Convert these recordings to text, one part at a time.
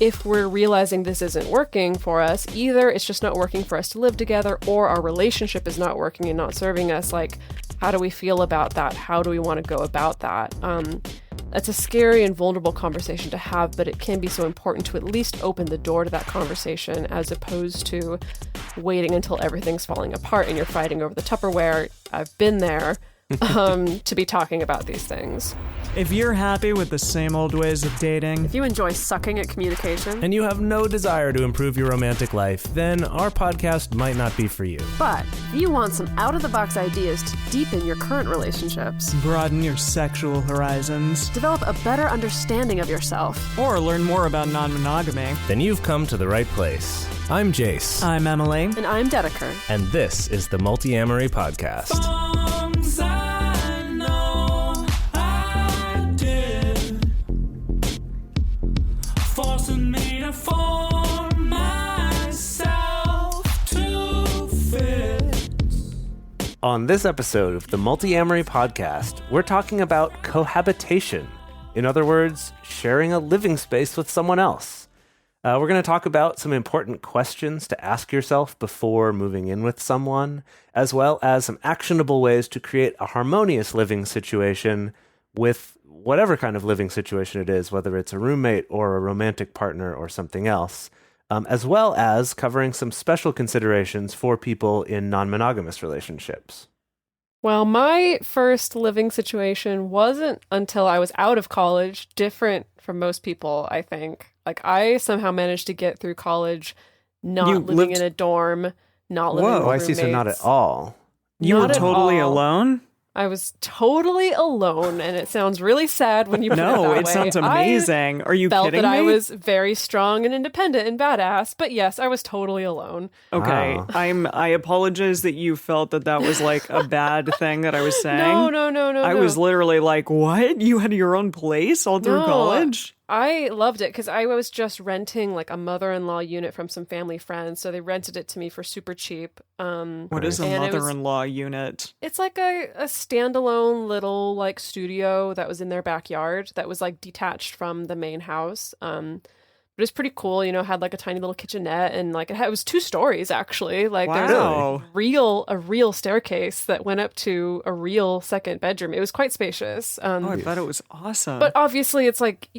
if we're realizing this isn't working for us, either it's just not working for us to live together, or our relationship is not working and not serving us, like, how do we feel about that? How do we want to go about that? It's a scary and vulnerable conversation to have, but it can be so important to at least open the door to that conversation, as opposed to waiting until everything's falling apart and you're fighting over the Tupperware. I've been there. To be talking about these things. If you're happy with the same old ways of dating, if you enjoy sucking at communication, and you have no desire to improve your romantic life, then our podcast might not be for you. But if you want some out-of-the-box ideas to deepen your current relationships, broaden your sexual horizons, develop a better understanding of yourself, or learn more about non-monogamy, then you've come to the right place. I'm Jase. I'm Emily. And I'm Dedeker. And this is the Multiamory podcast. On this episode of the Multiamory podcast, we're talking about cohabitation. In other words, sharing a living space with someone else. We're going to talk about some important questions to ask yourself before moving in with someone, as well as some actionable ways to create a harmonious living situation with whatever kind of living situation it is, whether it's a roommate or a romantic partner or something else, as well as covering some special considerations for people in non-monogamous relationships. Well, my first living situation wasn't until I was out of college, different from most people, I think. Like, I somehow managed to get through college not living in a dorm, not living with roommates. I see, so not at all. You were totally alone? I was totally alone, and it sounds really sad when you put it that way. No, it sounds amazing. Are you kidding me? I felt that I was very strong and independent and badass, but yes, I was totally alone. Okay, wow. I apologize that you felt that was like a bad thing that I was saying. No. I was literally like, what? You had your own place all through college? I loved it because I was just renting like a mother-in-law unit from some family friends, so they rented it to me for super cheap. What is a mother-in-law unit? It's like a standalone little like studio that was in their backyard that was like detached from the main house. But it was pretty cool, had like a tiny little kitchenette, and like it was 2 stories actually. Like wow. There's a real staircase that went up to a real second bedroom. It was quite spacious. I thought it was awesome. But obviously it's like,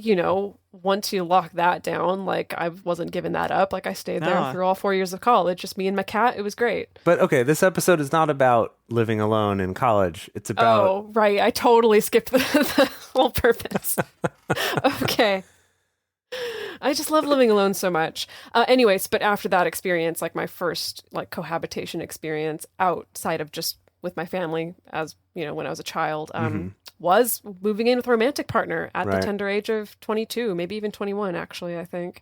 once you lock that down, like I wasn't giving that up. Like I stayed there through all 4 years of college, just me and my cat. It was great. But okay, this episode is not about living alone in college. It's about... Oh, right. I totally skipped the whole purpose. Okay. I just love living alone so much. Anyways, but after that experience, like my first like cohabitation experience outside of just with my family, as when I was a child, was moving in with a romantic partner at the tender age of 22, maybe even 21, actually, I think.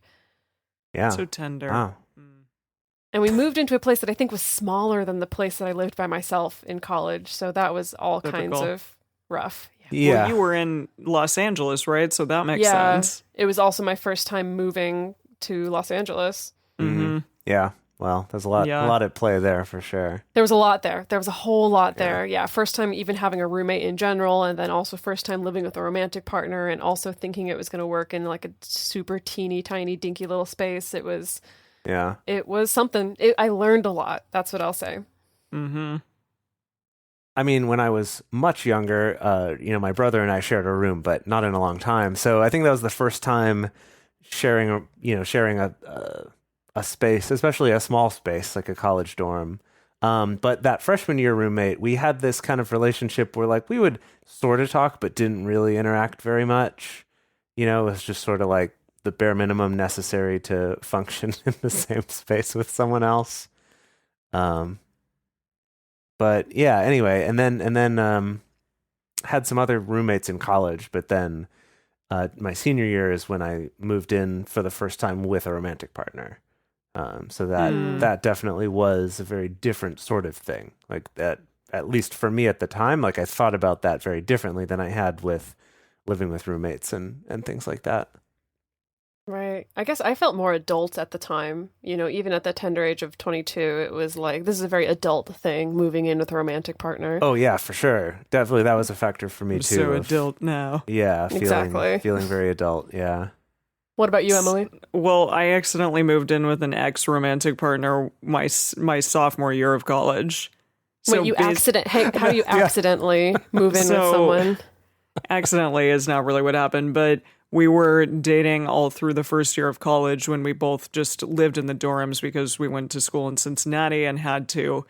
Yeah. So tender. Wow. And we moved into a place that I think was smaller than the place that I lived by myself in college. So that was all kinds of rough. Yeah. Well, you were in Los Angeles, right? So that makes sense. It was also my first time moving to Los Angeles. Mm-hmm. Yeah. Well, there's a lot at play there for sure. There was a lot there. There was a whole lot there. Yeah. First time even having a roommate in general, and then also first time living with a romantic partner, and also thinking it was going to work in like a super teeny tiny dinky little space. It was something. I learned a lot. That's what I'll say. Mm-hmm. I mean, when I was much younger, my brother and I shared a room, but not in a long time. So I think that was the first time sharing a space, especially a small space like a college dorm. But that freshman year roommate, we had this kind of relationship where like we would sort of talk, but didn't really interact very much. It was just sort of like the bare minimum necessary to function in the same space with someone else. But yeah, anyway, and then had some other roommates in college, but then my senior year is when I moved in for the first time with a romantic partner. So that definitely was a very different sort of thing. Like that, at least for me at the time, like I thought about that very differently than I had with living with roommates and things like that. Right. I guess I felt more adult at the time. Even at the tender age of 22, it was like, this is a very adult thing, moving in with a romantic partner. Oh, yeah, for sure. Definitely that was a factor for me, too. So adult now. Yeah, exactly. Feeling very adult, yeah. What about you, Emily? Well, I accidentally moved in with an ex-romantic partner my sophomore year of college. Wait, you Hey, how do you accidentally move in with someone? Accidentally is not really what happened, but we were dating all through the first year of college when we both just lived in the dorms because we went to school in Cincinnati and had to,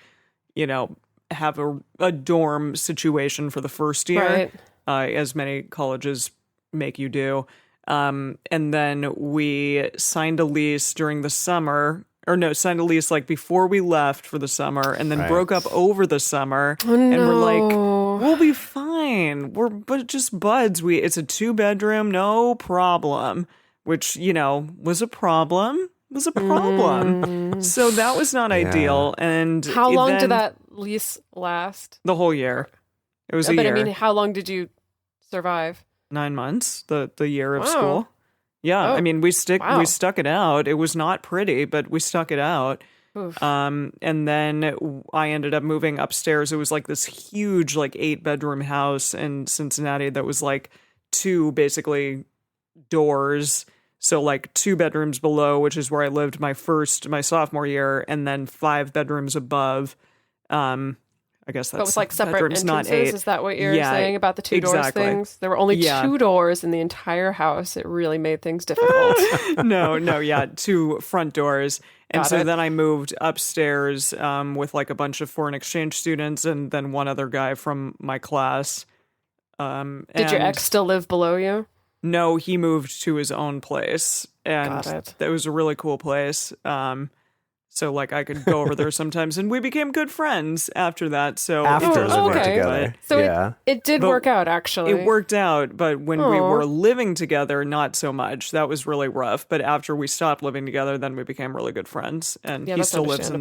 have a dorm situation for the first year, right. As many colleges make you do. And then we signed a lease during the summer, signed a lease like before we left for the summer, and then broke up over the summer. Oh, no. And we're like, we'll be fine. We're just buds. It's a 2-bedroom, no problem, which, was a problem. So that was not ideal. And how long did that lease last? The whole year. It was a year. But I mean, how long did you survive? 9 months, the year of school. Yeah, I mean, we stuck it out. It was not pretty, but we stuck it out. Oof. And then I ended up moving upstairs. It was like this huge, like 8-bedroom house in Cincinnati that was like 2 basically doors. So like 2 bedrooms below, which is where I lived my sophomore year, and then 5 bedrooms above. I guess that's... But with like separate bedrooms, entrances? not 8. Is that what you're saying about the 2 doors things? There were only 2 doors in the entire house. It really made things difficult. No, 2 front doors. And then I moved upstairs with like a bunch of foreign exchange students and then one other guy from my class. Did your ex still live below you? No, he moved to his own place. And Got it. that was a really cool place. So, like, I could go over there sometimes, and we became good friends after that. So after living together. So it did work out, actually. It worked out, but when we were living together, not so much. That was really rough. But after we stopped living together, then we became really good friends. And he still lives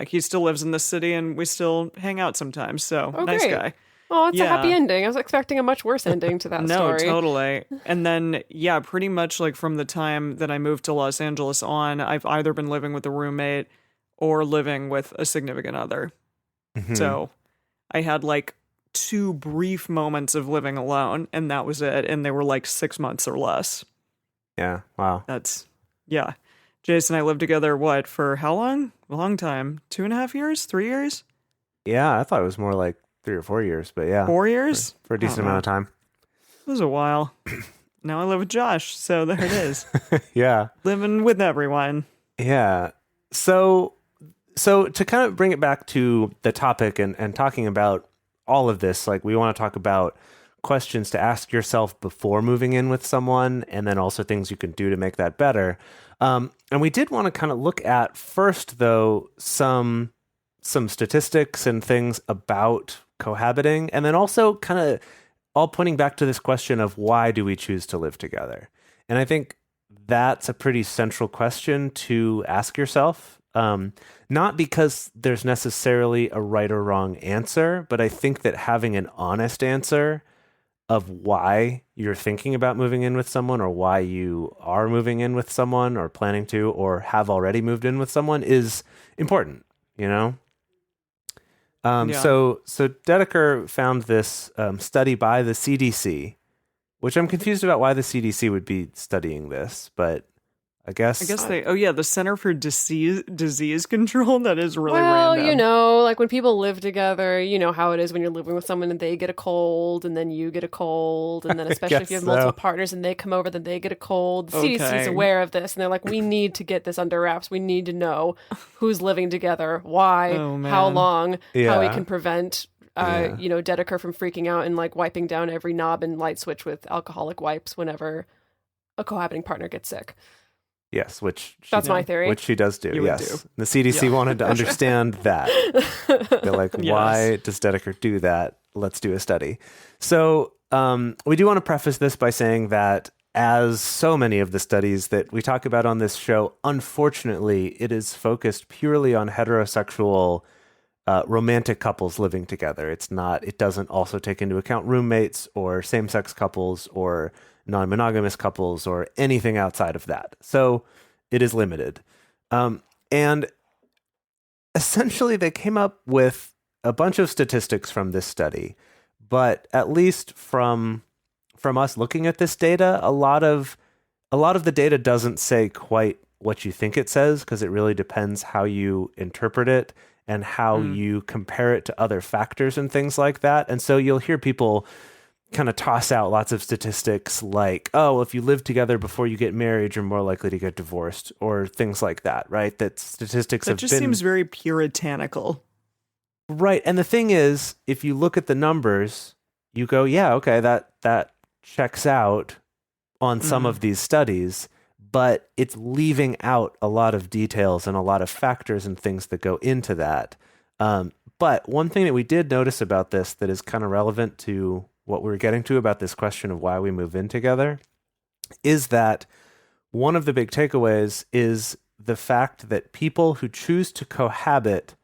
he still lives in the city, and we still hang out sometimes. So nice guy. Oh, it's a happy ending. I was expecting a much worse ending to that story. No, totally. And then, pretty much like from the time that I moved to Los Angeles on, I've either been living with a roommate or living with a significant other. Mm-hmm. So I had like 2 brief moments of living alone, and that was it. And they were like 6 months or less. Yeah. Wow. Jase and I lived together, for how long? A long time. 2.5 years? 3 years? Yeah, I thought it was more like 3 or 4 years, but 4 years? For a decent amount of time. It was a while. Now I live with Josh, so there it is. Yeah. Living with everyone. Yeah. So to kind of bring it back to the topic and talking about all of this, like we want to talk about questions to ask yourself before moving in with someone, and then also things you can do to make that better. And we did want to kind of look at first, though, some statistics and things about cohabiting, and then also kind of all pointing back to this question of why do we choose to live together? And I think that's a pretty central question to ask yourself. Not because there's necessarily a right or wrong answer, but I think that having an honest answer of why you're thinking about moving in with someone, or why you are moving in with someone, or planning to, or have already moved in with someone is important, So Dedeker found this study by the CDC, which I'm confused about why the CDC would be studying this, but I guess the Center for Disease Control. That is really random. Like when people live together, you know how it is when you're living with someone and they get a cold and then you get a cold, and then especially if you have multiple partners and they come over, then they get a cold. The CDC is aware of this, and they're like, we need to get this under wraps. We need to know who's living together, why, how long, how we can prevent Dedeker from freaking out and like wiping down every knob and light switch with alcoholic wipes whenever a cohabiting partner gets sick. Yes, that's my theory. Which she does do, yes. The CDC wanted to understand that. They're like, why does Dedeker do that? Let's do a study. So we do want to preface this by saying that, as so many of the studies that we talk about on this show, unfortunately, it is focused purely on heterosexual romantic couples living together. It doesn't also take into account roommates or same-sex couples or non-monogamous couples or anything outside of that. So it is limited. And essentially they came up with a bunch of statistics from this study, but at least from us looking at this data, a lot of a lot of the data doesn't say quite what you think it says, because it really depends how you interpret it and how you compare it to other factors and things like that. And so you'll hear people kind of toss out lots of statistics like, oh, if you live together before you get married, you're more likely to get divorced, or things like that, right? That statistics have been... That just seems very puritanical. Right. And the thing is, if you look at the numbers, you go, yeah, okay, that checks out on some of these studies, but it's leaving out a lot of details and a lot of factors and things that go into that. But one thing that we did notice about this that is kind of relevant to what we're getting to about this question of why we move in together is that one of the big takeaways is the fact that people who choose to cohabit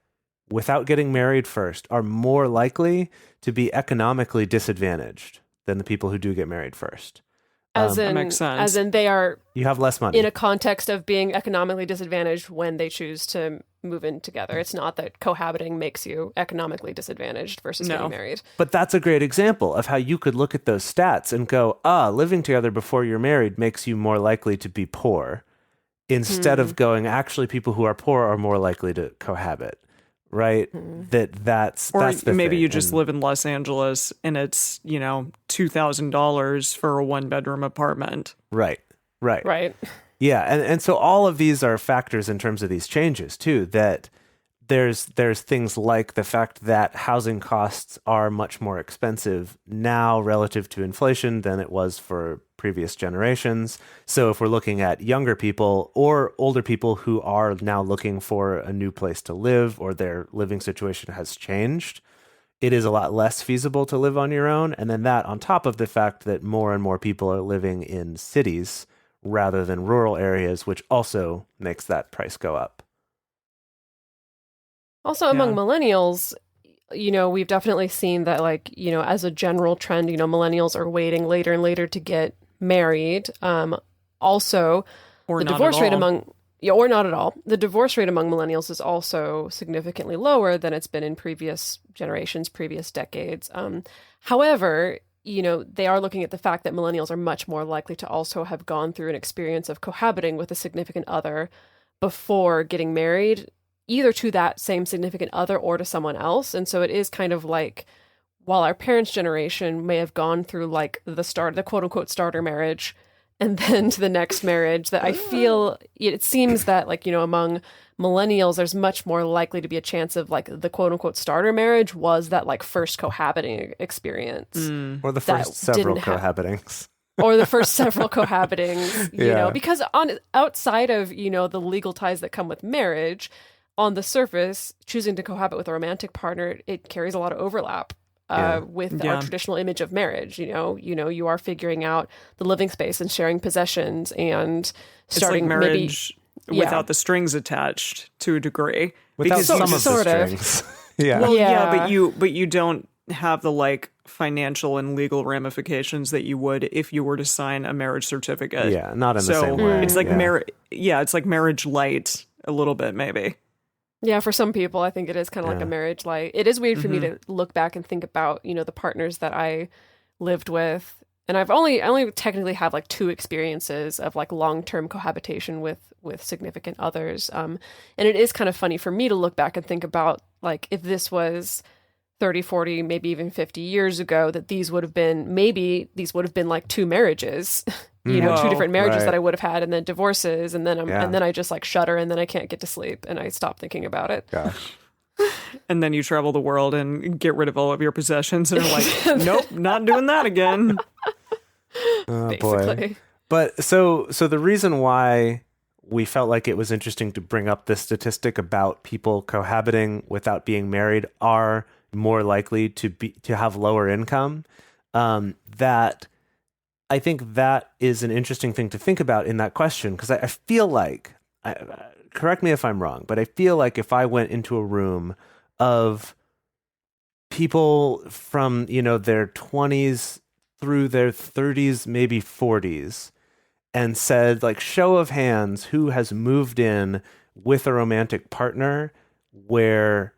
without getting married first are more likely to be economically disadvantaged than the people who do get married first. That makes sense. As in they are You have less money. in a context of being economically disadvantaged when they choose to move in together. It's not that cohabiting makes you economically disadvantaged versus getting married. But that's a great example of how you could look at those stats and go, living together before you're married makes you more likely to be poor, instead of going, actually, people who are poor are more likely to cohabit. Right? That's the maybe thing. you just live in Los Angeles and it's, $2,000 for a 1-bedroom apartment. Right. Yeah, and so all of these are factors in terms of these changes too, that there's things like the fact that housing costs are much more expensive now relative to inflation than it was for previous generations. So if we're looking at younger people or older people who are now looking for a new place to live, or their living situation has changed, it is a lot less feasible to live on your own. And then that on top of the fact that more and more people are living in cities rather than rural areas, which also makes that price go up. Also, among millennials, we've definitely seen that, as a general trend, millennials are waiting later and later to get married. Also, or the not divorce at rate all. or not at all. The divorce rate among millennials is also significantly lower than it's been in previous generations, previous decades. However, they are looking at the fact that millennials are much more likely to also have gone through an experience of cohabiting with a significant other before getting married, either to that same significant other or to someone else. And so it is kind of like, while our parents' generation may have gone through the quote unquote starter marriage, and then to the next marriage, that I feel it seems that among millennials, there's much more likely to be a chance of the quote unquote starter marriage was that first cohabiting experience. Or the first several cohabitings. Or the first several cohabitings, because outside of, the legal ties that come with marriage, on the surface, choosing to cohabit with a romantic partner, it carries a lot of overlap with our traditional image of marriage. You are figuring out the living space and sharing possessions and starting it's like marriage without the strings attached to a degree. Without some of the sort of. strings. Yeah. Well, but you don't have the financial and legal ramifications that you would if you were to sign a marriage certificate. Yeah, not in the same way. It's like it's like marriage light a little bit, maybe. Yeah, for some people, I think it is kind of like a marriage light. It is weird for me to look back and think about, the partners that I lived with. And I only technically have 2 experiences of long-term cohabitation with significant others. And it is kind of funny for me to look back and think about if this was 30, 40, maybe even 50 years ago, that these would have been 2 marriages. 2 different marriages that I would have had, and then divorces, and then and then I just shudder, and then I can't get to sleep, and I stop thinking about it. Gosh. And then you travel the world and get rid of all of your possessions, and are nope, not doing that again. Oh boy. But so the reason why we felt like it was interesting to bring up this statistic about people cohabiting without being married are more likely to have lower income, that I think that is an interesting thing to think about in that question, because I feel like, correct me if I'm wrong, but I feel like if I went into a room of people from, their 20s through their 30s, maybe 40s, and said, show of hands, who has moved in with a romantic partner where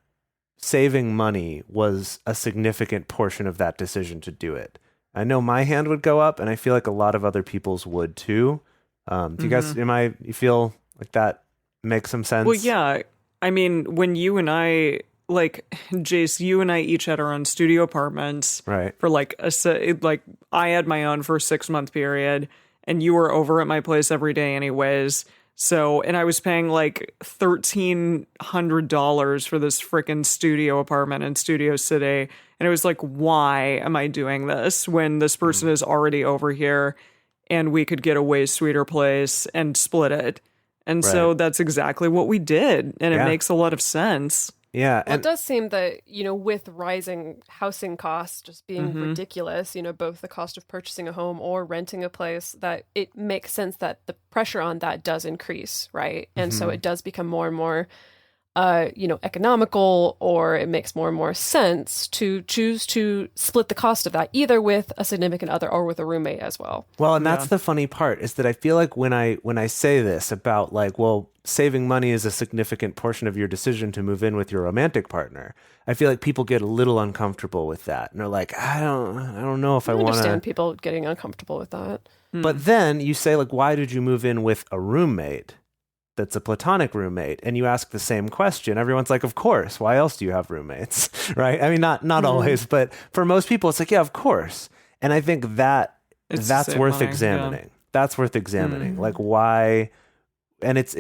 saving money was a significant portion of that decision to do it, I know my hand would go up, and I feel like a lot of other people's would too. Do you guys, you feel like that makes some sense? Well, yeah. I mean, when you and I, like, Jase, you and I each had our own studio apartments. Right. For like I had my own for a 6-month period, and you were over at my place every day anyways. So, and I was paying like $1,300 for this freaking studio apartment in Studio City. And it was like, why am I doing this when this person is already over here and we could get a way sweeter place and split it? And so that's exactly what we did. And it makes a lot of sense. Yeah. Well, it does seem that, with rising housing costs just being ridiculous, both the cost of purchasing a home or renting a place, that it makes sense that the pressure on that does increase, right? And so it does become more and more, economical, or it makes more and more sense to choose to split the cost of that, either with a significant other or with a roommate as well. Well, and that's the funny part, is that I feel like when I say this about like, well, saving money is a significant portion of your decision to move in with your romantic partner, I feel like people get a little uncomfortable with that. And they're like, I don't know if I want to understand people getting uncomfortable with that. But then you say, like, why did you move in with a roommate that's a platonic roommate? And you ask the same question. Everyone's like, of course. Why else do you have roommates? Right? I mean, not always, but for most people, it's like, yeah, of course. And I think that's worth examining. Yeah. That's worth examining. Like, why? And it's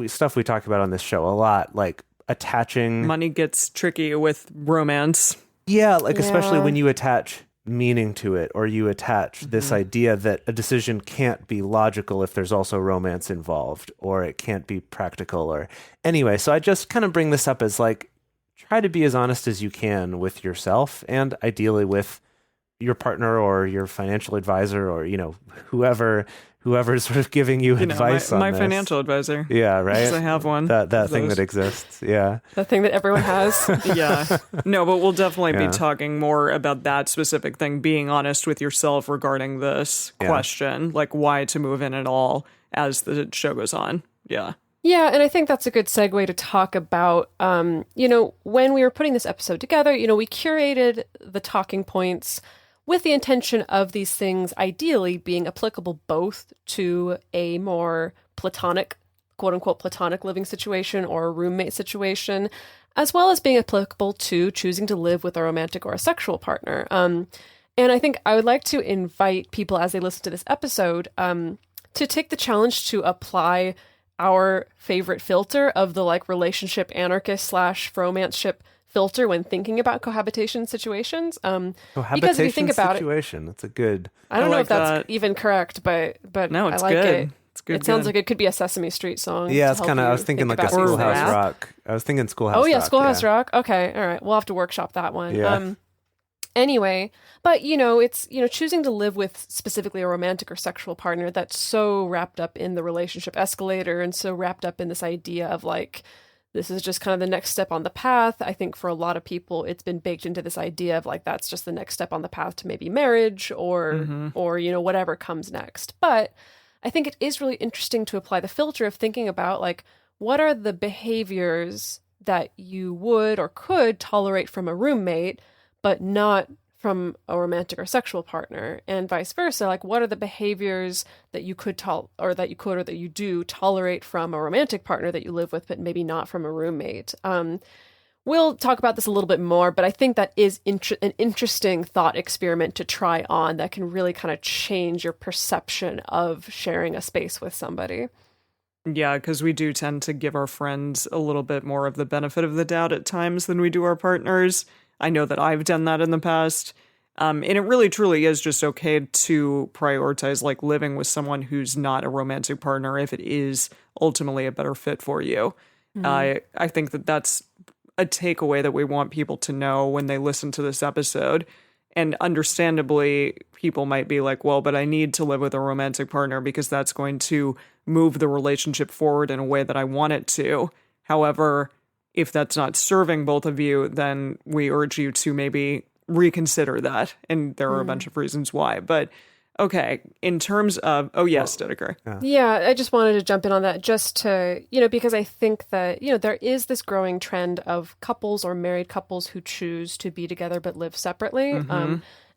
stuff we talk about on this show a lot, like attaching. Money gets tricky with romance. Yeah, like especially when you attach meaning to it, or you attach this idea that a decision can't be logical if there's also romance involved, or it can't be practical, or anyway. So I just kind of bring this up as like, try to be as honest as you can with yourself, and ideally with your partner or your financial advisor, or whoever's sort of giving you advice on my this. financial advisor. Yeah, right. Because I have one. That thing that exists. Yeah. That thing that everyone has. Yeah. No, but we'll definitely be talking more about that specific thing, being honest with yourself regarding this question, like why to move in at all as the show goes on. Yeah. Yeah, and I think that's a good segue to talk about, when we were putting this episode together, we curated the talking points with the intention of these things ideally being applicable both to a more platonic, quote unquote, platonic living situation or a roommate situation, as well as being applicable to choosing to live with a romantic or a sexual partner. And I think I would like to invite people as they listen to this episode to take the challenge to apply our favorite filter of the like relationship anarchist / romance ship filter when thinking about cohabitation situations. Cohabitation because if you think about situation. That's a good. I don't know if that's even correct, but no, it's I like good. it. It's good. It sounds like it could be a Sesame Street song. Yeah, it's kind of. I was thinking like a Schoolhouse Rock. I was thinking Schoolhouse Rock. Oh yeah, Schoolhouse Rock. Okay, all right. We'll have to workshop that one. Yeah. Anyway, but it's choosing to live with specifically a romantic or sexual partner that's so wrapped up in the relationship escalator and so wrapped up in this idea of like, this is just kind of the next step on the path. I think for a lot of people, it's been baked into this idea of like, that's just the next step on the path to maybe marriage or whatever comes next. But I think it is really interesting to apply the filter of thinking about like, what are the behaviors that you would or could tolerate from a roommate, but not from a romantic or sexual partner, and vice versa. Like, what are the behaviors that you could or that you do tolerate from a romantic partner that you live with, but maybe not from a roommate? We'll talk about this a little bit more, but I think that is an interesting thought experiment to try on that can really kind of change your perception of sharing a space with somebody. Yeah, because we do tend to give our friends a little bit more of the benefit of the doubt at times than we do our partners. I know that I've done that in the past. And it really truly is just okay to prioritize like living with someone who's not a romantic partner if it is ultimately a better fit for you. I think that that's a takeaway that we want people to know when they listen to this episode. And understandably, people might be like, well, but I need to live with a romantic partner because that's going to move the relationship forward in a way that I want it to. However, if that's not serving both of you, then we urge you to maybe reconsider that. And there are a bunch of reasons why. But okay, in terms of, Dedeker. Yeah, I just wanted to jump in on that just to, because I think that, there is this growing trend of couples or married couples who choose to be together but live separately.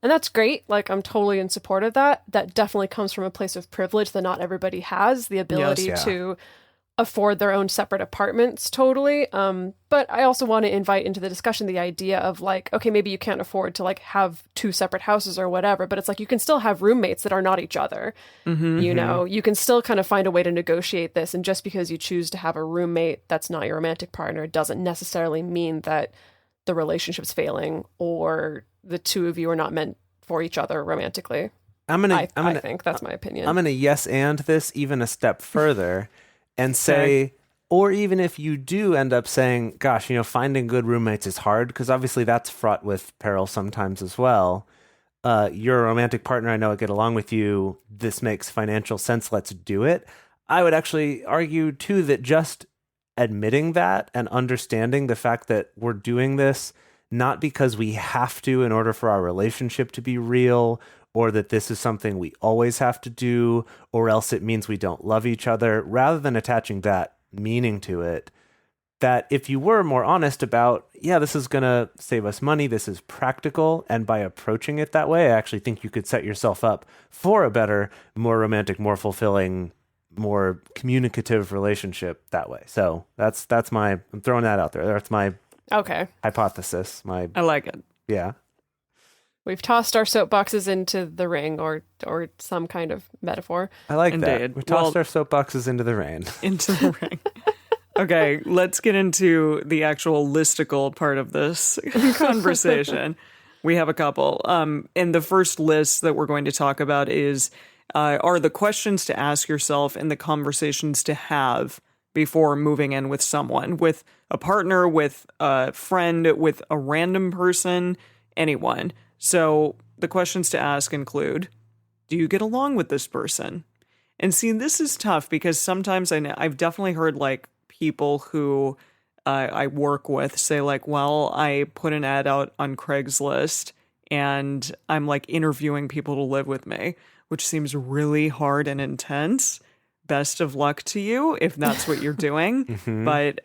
And that's great. Like, I'm totally in support of that. That definitely comes from a place of privilege that not everybody has, the ability to afford their own separate apartments, totally. But I also want to invite into the discussion the idea of like, okay, maybe you can't afford to like have 2 separate houses or whatever, but it's like you can still have roommates that are not each other. You know, you can still kind of find a way to negotiate this. And just because you choose to have a roommate that's not your romantic partner doesn't necessarily mean that the relationship's failing or the two of you are not meant for each other romantically. I think that's my opinion. I'm gonna yes and this even a step further and say, or even if you do end up saying, gosh, you know, finding good roommates is hard, because obviously that's fraught with peril sometimes as well. You're a romantic partner, I know I get along with you, this makes financial sense, let's do it. I would actually argue too that just admitting that and understanding the fact that we're doing this not because we have to in order for our relationship to be real, or that this is something we always have to do, or else it means we don't love each other, rather than attaching that meaning to it, that if you were more honest about, yeah, this is going to save us money, this is practical, and by approaching it that way, I actually think you could set yourself up for a better, more romantic, more fulfilling, more communicative relationship that way. So that's I'm throwing that out there. That's my hypothesis. I like it. Yeah. We've tossed our soapboxes into the ring, or some kind of metaphor. I like that. We tossed our soapboxes into the rain. Into the ring. Okay, let's get into the actual listicle part of this conversation. We have a couple. And the first list that we're going to talk about are the questions to ask yourself and the conversations to have before moving in with someone, with a partner, with a friend, with a random person, anyone. So the questions to ask include, do you get along with this person? And see, this is tough because sometimes I've definitely heard like people who I work with say like, well, I put an ad out on Craigslist and I'm like interviewing people to live with me, which seems really hard and intense. Best of luck to you if that's what you're doing. But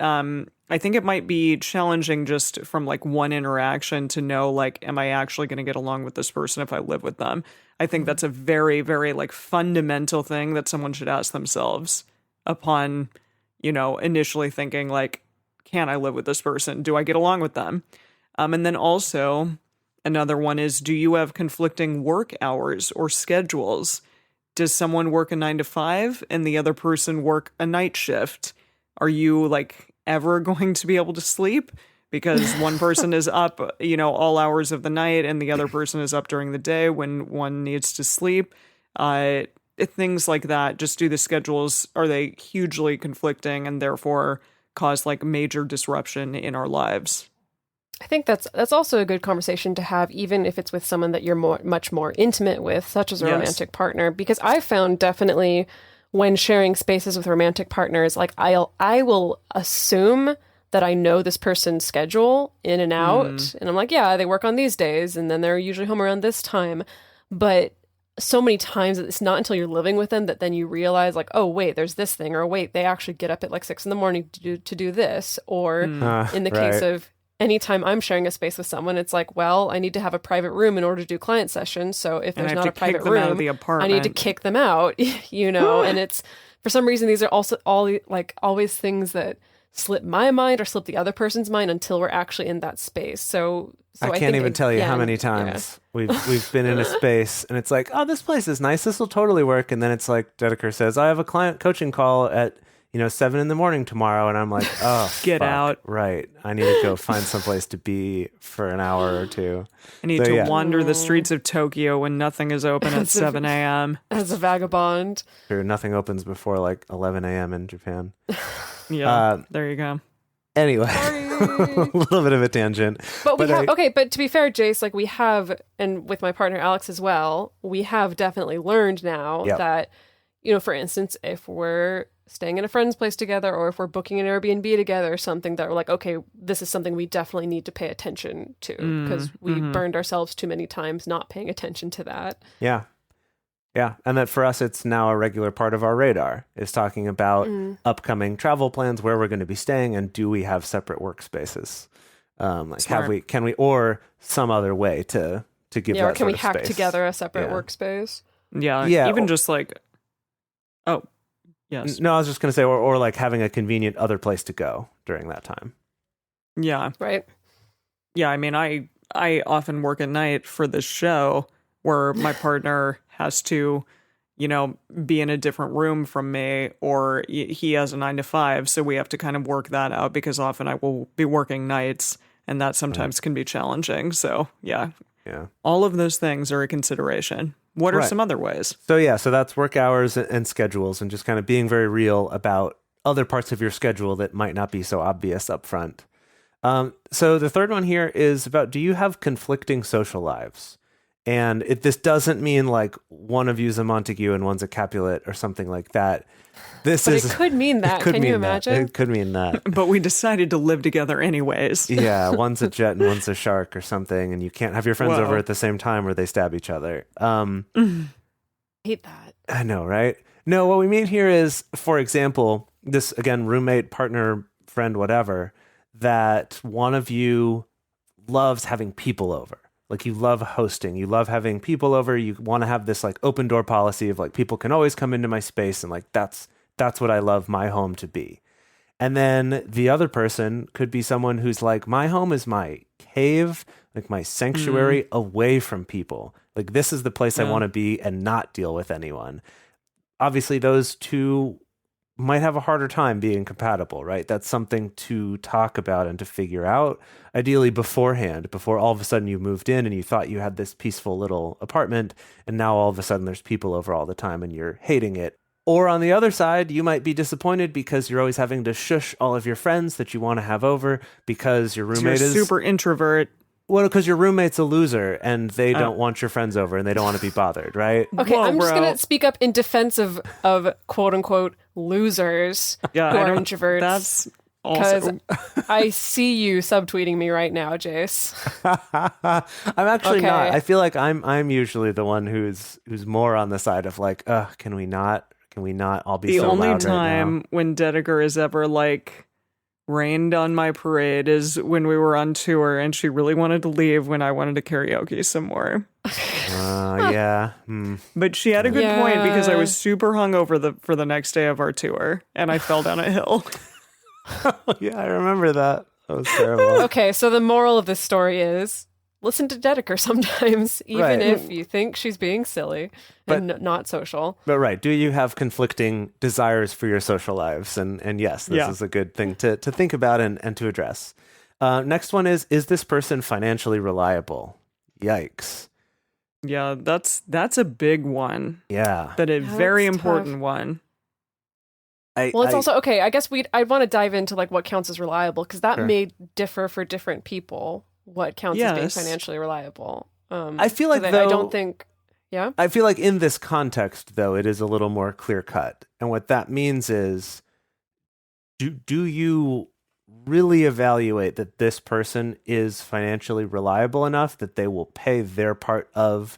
I think it might be challenging just from like one interaction to know like, am I actually going to get along with this person if I live with them? I think that's a very, very like fundamental thing that someone should ask themselves upon, you know, initially thinking like, can I live with this person? Do I get along with them? And then also another one is, do you have conflicting work hours or schedules? Does someone work a 9 to 5 and the other person work a night shift? Are you like ever going to be able to sleep? Because one person is up, you know, all hours of the night and the other person is up during the day when one needs to sleep. Things like that. Just do the schedules, are they hugely conflicting and therefore cause like major disruption in our lives? I think that's also a good conversation to have, even if it's with someone that you're much more intimate with, such as a romantic partner. Because I found definitely when sharing spaces with romantic partners, like I will assume that I know this person's schedule in and out, and I'm like, yeah, they work on these days, and then they're usually home around this time. But so many times it's not until you're living with them that then you realize like, oh wait, there's this thing, or wait, they actually get up at like 6 a.m. to do this, or in the case of anytime I'm sharing a space with someone, it's like, well, I need to have a private room in order to do client sessions. So if there's not a private room, I need to kick them out, you know, and it's, for some reason, these are also always things that slip my mind or slip the other person's mind until we're actually in that space. So I can't even tell you how many times we've been in a space and it's like, oh, this place is nice, this will totally work. And then it's like Dedeker says, I have a client coaching call at 7 a.m. tomorrow, and I'm like, oh, get out. Right. I need to go find someplace to be for an hour or two. I need to wander the streets of Tokyo when nothing is open at 7 a.m. As a vagabond. Sure, nothing opens before like 11 a.m. in Japan. Yeah, there you go. Anyway, a little bit of a tangent. But to be fair, Jase, like we have, and with my partner Alex as well, we have definitely learned now that, for instance, if we're staying in a friend's place together, or if we're booking an Airbnb together or something, that we're like, okay, this is something we definitely need to pay attention to, because we burned ourselves too many times not paying attention to that. Yeah. And that for us, it's now a regular part of our radar, is talking about upcoming travel plans, where we're going to be staying, and do we have separate workspaces? Can we, or some other way to to give Yeah, or that can we sort of hack space. together a separate Yeah. workspace? Yeah. Yeah, Even or- just like, oh, yes. No, I was just going to say, or like having a convenient other place to go during that time. Yeah. Right. Yeah. I mean, I often work at night for this show where my partner has to, be in a different room from me, or he has a 9 to 5. So we have to kind of work that out because often I will be working nights and that sometimes can be challenging. So yeah, all of those things are a consideration. What are some other ways? So that's work hours and schedules and just kind of being very real about other parts of your schedule that might not be so obvious up front. So the third one here is about, do you have conflicting social lives? And this doesn't mean like one of you's a Montague and one's a Capulet or something like that. It could mean that. Can you imagine? It could mean that. But we decided to live together anyways. Yeah, one's a jet and one's a shark or something, and you can't have your friends over at the same time or they stab each other. Hate that. I know, right? No, what we mean here is, for example, this, again, roommate, partner, friend, whatever, that one of you loves having people over. Like, you love hosting, you love having people over, you want to have this like open door policy of like, people can always come into my space, and like that's what I love my home to be. And then the other person could be someone who's like, my home is my cave, like my sanctuary away from people. Like, this is the place I want to be and not deal with anyone. Obviously, those two might have a harder time being compatible, right? That's something to talk about and to figure out, ideally beforehand, before all of a sudden you moved in and you thought you had this peaceful little apartment, and now all of a sudden there's people over all the time and you're hating it. Or on the other side, you might be disappointed because you're always having to shush all of your friends that you want to have over because your roommate is super introvert. Well, because your roommate's a loser and they don't want your friends over and they don't want to be bothered, right? Okay, Whoa, I'm just bro. going to speak up in defense of quote unquote losers who are introverts. That's because also I see you subtweeting me right now, Jase. I'm actually not. I feel like I'm usually the one who's more on the side of like, can we not all be the so only loud time right now? when Dedeker has ever like rained on my parade is when we were on tour and she really wanted to leave when I wanted to karaoke some more. Yeah. But she had a good point because I Yeah. was super hungover for the next day of our tour and I fell down a hill. Yeah, I remember that. That was terrible. Okay, so the moral of this story is listen to Dedeker sometimes, even Right. if you think she's being silly and not social. But right, do you have conflicting desires for your social lives? And yes, this is a good thing to think about and to address. Next one is this person financially reliable? Yikes. Yeah, that's a big one. Yeah. But a very that's important tough. one. Well, it's also okay. I guess I want to dive into like what counts as reliable because that may differ for different people. What counts as being financially reliable? I feel like I though, don't think. Yeah. I feel like in this context, though, it is a little more clear cut, and what that means is, do you really evaluate that this person is financially reliable enough that they will pay their part of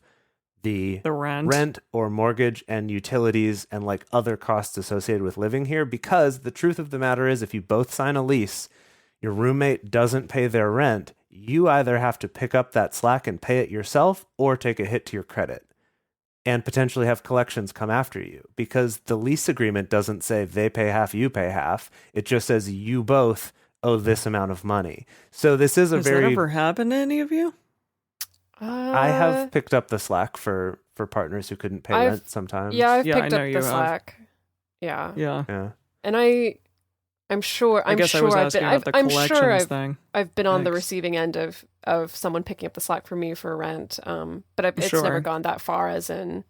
the rent or mortgage and utilities and like other costs associated with living here? Because the truth of the matter is, if you both sign a lease, your roommate doesn't pay their rent, you either have to pick up that slack and pay it yourself or take a hit to your credit and potentially have collections come after you, because the lease agreement doesn't say they pay half, you pay half. It just says you both owe this amount of money. So this is Has that ever happened to any of you? I have picked up the slack for partners who couldn't pay rent sometimes. Yeah, I've Yeah, picked I know up you the have. slack. Yeah. Yeah. And I'm sure. I guess I was asking about the collections thing. I've been on the Thanks. receiving end of someone picking up the slack for me for rent. But it's Sure. never gone that far, as in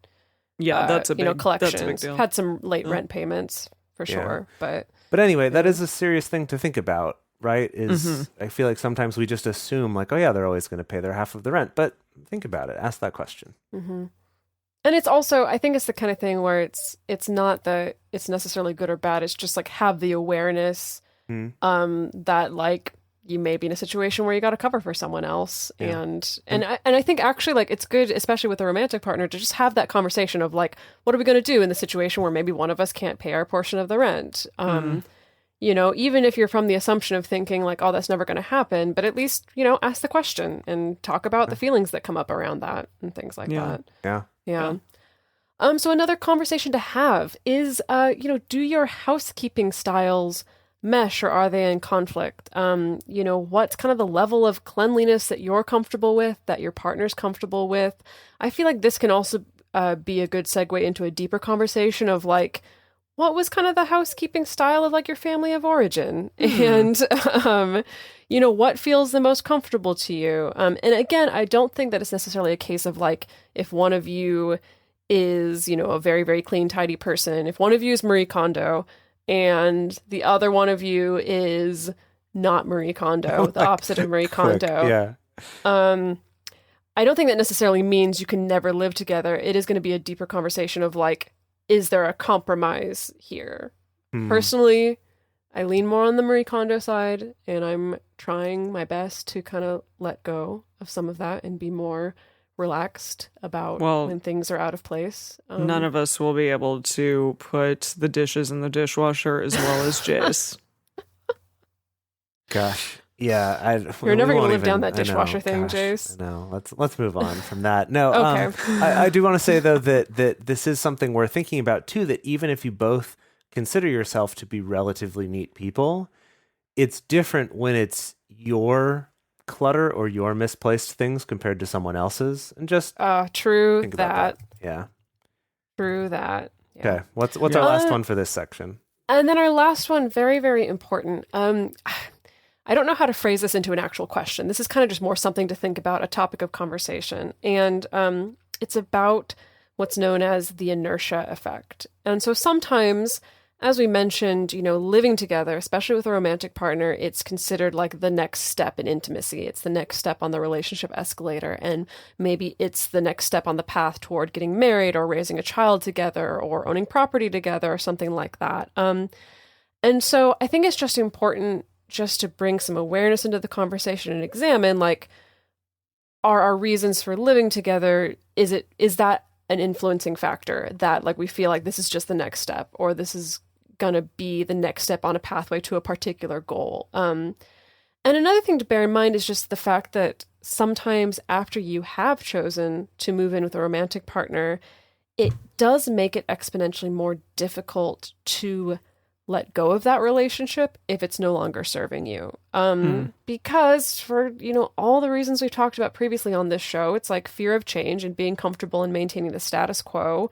That's a big collections. That's a big deal. Had some late rent payments for Yeah. sure, but But anyway, that is a serious thing to think about, right? I feel like sometimes we just assume like, oh yeah, they're always going to pay their half of the rent. But think about it. Ask that question. And it's also, I think it's the kind of thing where it's not that it's necessarily good or bad. It's just like have the awareness that like you may be in a situation where you got to cover for someone else. Yeah. And I think actually like it's good, especially with a romantic partner, to just have that conversation of like, what are we going to do in the situation where maybe one of us can't pay our portion of the rent? even if you're from the assumption of thinking like, oh, that's never going to happen, but at least, ask the question and talk about the feelings that come up around that and things like that. Yeah. So another conversation to have is, do your housekeeping styles mesh or are they in conflict? What's kind of the level of cleanliness that you're comfortable with, that your partner's comfortable with? I feel like this can also be a good segue into a deeper conversation of like, what was kind of the housekeeping style of like your family of origin? And, what feels the most comfortable to you? And again, I don't think that it's necessarily a case of like, if one of you is, a very, very clean, tidy person, if one of you is Marie Kondo and the other one of you is not Marie Kondo, the opposite of Marie Kondo. Yeah. I don't think that necessarily means you can never live together. It is going to be a deeper conversation of like, is there a compromise here? Personally, I lean more on the Marie Kondo side, and I'm trying my best to kind of let go of some of that and be more relaxed about when things are out of place. None of us will be able to put the dishes in the dishwasher as well as Jase. Gosh. Yeah, you're never going to live down that dishwasher thing, Jase. No, let's move on from that. No, okay. I do want to say though that this is something we're thinking about too. That even if you both consider yourself to be relatively neat people, it's different when it's your clutter or your misplaced things compared to someone else's. And just true think about that. Yeah, true that. Yeah. Okay, what's our last one for this section? And then our last one, very, very important. I don't know how to phrase this into an actual question. This is kind of just more something to think about, a topic of conversation. And it's about what's known as the inertia effect. And so sometimes, as we mentioned, living together, especially with a romantic partner, it's considered like the next step in intimacy. It's the next step on the relationship escalator. And maybe it's the next step on the path toward getting married or raising a child together or owning property together or something like that. And so I think it's just important just to bring some awareness into the conversation and examine, like, are our reasons for living together, is that an influencing factor that, like, we feel like this is just the next step, or this is gonna be the next step on a pathway to a particular goal. And another thing to bear in mind is just the fact that sometimes after you have chosen to move in with a romantic partner, it does make it exponentially more difficult to let go of that relationship if it's no longer serving you. Because for, all the reasons we've talked about previously on this show, it's like fear of change and being comfortable and maintaining the status quo.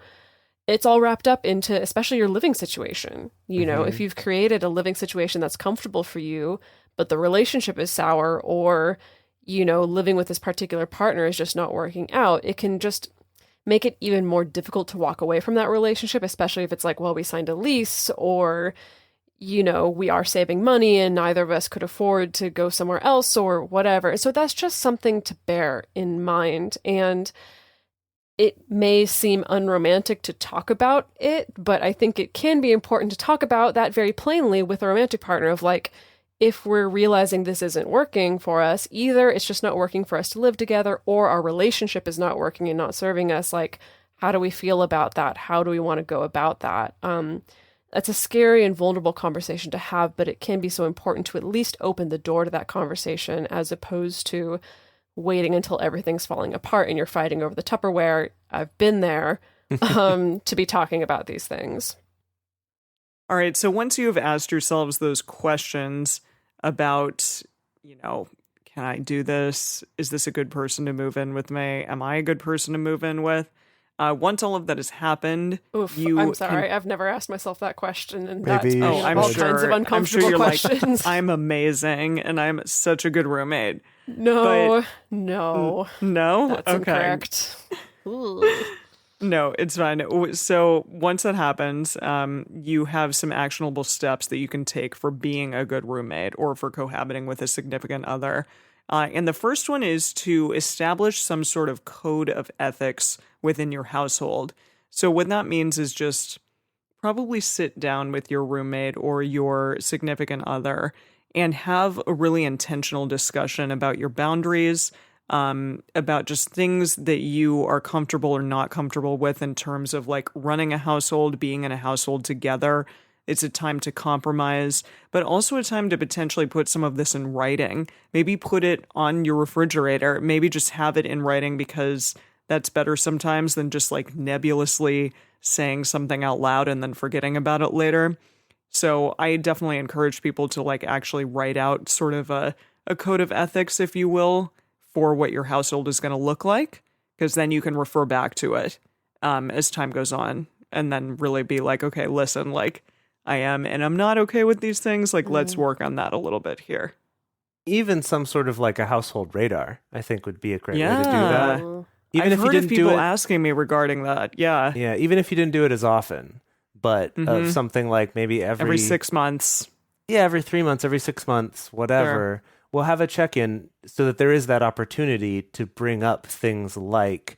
It's all wrapped up into, especially your living situation. If you've created a living situation that's comfortable for you, but the relationship is sour, or, living with this particular partner is just not working out, it can just make it even more difficult to walk away from that relationship, especially if it's like, well, we signed a lease, or, we are saving money and neither of us could afford to go somewhere else or whatever. So that's just something to bear in mind. And it may seem unromantic to talk about it, but I think it can be important to talk about that very plainly with a romantic partner of like, if we're realizing this isn't working for us, either it's just not working for us to live together, or our relationship is not working and not serving us, like, how do we feel about that? How do we want to go about that? That's a scary and vulnerable conversation to have, but it can be so important to at least open the door to that conversation, as opposed to waiting until everything's falling apart and you're fighting over the Tupperware. I've been there, to be talking about these things. All right, so once you have asked yourselves those questions about, can I do this? Is this a good person to move in with me? Am I a good person to move in with? Once all of that has happened, I'm sorry, I've never asked myself that question, and maybe that's I'm all sure, kinds of uncomfortable questions. Like, I'm amazing, and I'm such a good roommate. No, that's okay. Incorrect. No, it's fine. So once that happens, you have some actionable steps that you can take for being a good roommate or for cohabiting with a significant other. And the first one is to establish some sort of code of ethics within your household. So what that means is just probably sit down with your roommate or your significant other and have a really intentional discussion about your boundaries, about just things that you are comfortable or not comfortable with in terms of like running a household, being in a household together, It's a time to compromise, but also a time to potentially put some of this in writing. Maybe put it on your refrigerator. Maybe just have it in writing because that's better sometimes than just like nebulously saying something out loud and then forgetting about it later. So I definitely encourage people to like actually write out sort of a code of ethics, if you will, for what your household is going to look like, because then you can refer back to it as time goes on and then really be like, okay, listen, like I am and I'm not okay with these things. Like, let's work on that a little bit here. Even some sort of like a household radar, I think would be a great way to do that. Even I've if you heard didn't of people do it, asking me regarding that. Yeah. yeah, even if you didn't do it as often, but of something like maybe Every 6 months. Yeah, every 3 months, every 6 months, whatever. Sure. We'll have a check-in so that there is that opportunity to bring up things like,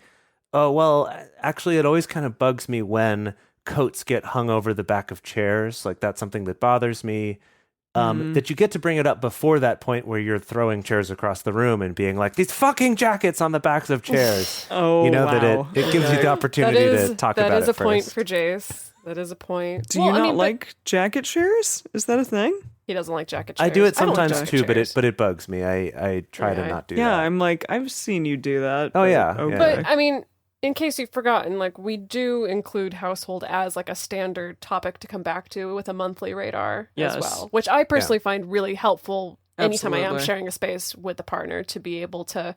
oh, well, actually, it always kind of bugs me when coats get hung over the back of chairs. Like, that's something that bothers me. That you get to bring it up before that point where you're throwing chairs across the room and being like, these fucking jackets on the backs of chairs. Wow. That it gives you the opportunity to talk about it. That is a point first. for Jace. That is a point. Do you not like jacket chairs? Is that a thing? He doesn't like jacket chairs. I do it sometimes like too, chairs. but it bugs me. I try to not do that. Yeah, I'm like, I've seen you do that. Oh, yeah. Okay. But I mean, in case you've forgotten, like we do include household as like a standard topic to come back to with a monthly radar as well, which I personally find really helpful anytime I am sharing a space with a partner to be able to,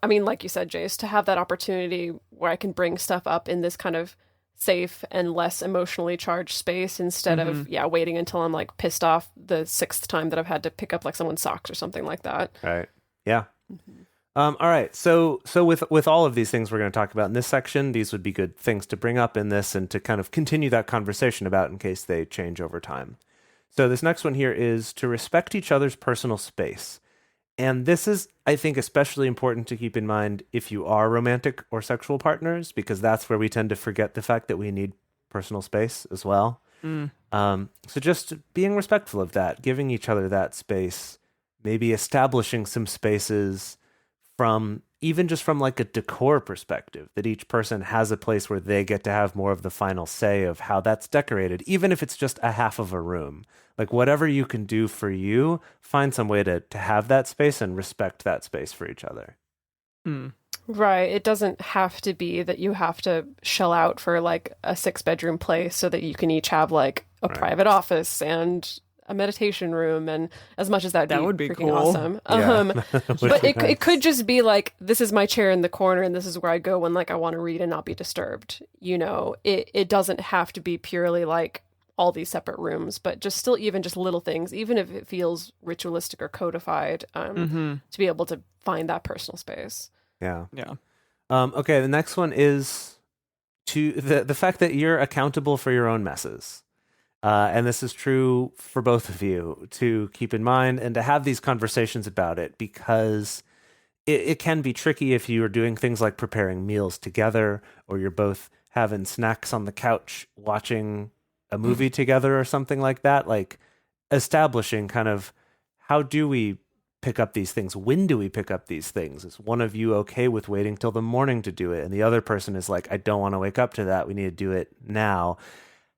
I mean, like you said, Jace, to have that opportunity where I can bring stuff up in this kind of safe and less emotionally charged space instead of waiting until I'm like pissed off the 6th time that I've had to pick up like someone's socks or something like that. Right. Yeah. All right. So with all of these things we're going to talk about in this section, these would be good things to bring up in this and to kind of continue that conversation about in case they change over time. So this next one here is to respect each other's personal space. And this is, I think, especially important to keep in mind if you are romantic or sexual partners, because that's where we tend to forget the fact that we need personal space as well. So just being respectful of that, giving each other that space, maybe establishing some spaces from even just from like a decor perspective, that each person has a place where they get to have more of the final say of how that's decorated, even if it's just a half of a room. Like whatever you can do for you, find some way to have that space and respect that space for each other. Right. It doesn't have to be that you have to shell out for like a 6-bedroom place so that you can each have like a private office and a meditation room, and as much as that would be freaking cool. awesome. Yeah. But it could just be like, this is my chair in the corner and this is where I go when like I want to read and not be disturbed. You know, it doesn't have to be purely like all these separate rooms, but just still even just little things, even if it feels ritualistic or codified, to be able to find that personal space. Yeah. Yeah. Okay, the next one is to the fact that you're accountable for your own messes. And this is true for both of you to keep in mind and to have these conversations about it, because it can be tricky if you are doing things like preparing meals together, or you're both having snacks on the couch watching a movie together or something like that. Like establishing kind of how do we pick up these things? When do we pick up these things? Is one of you okay with waiting till the morning to do it? And the other person is like, I don't want to wake up to that. We need to do it now.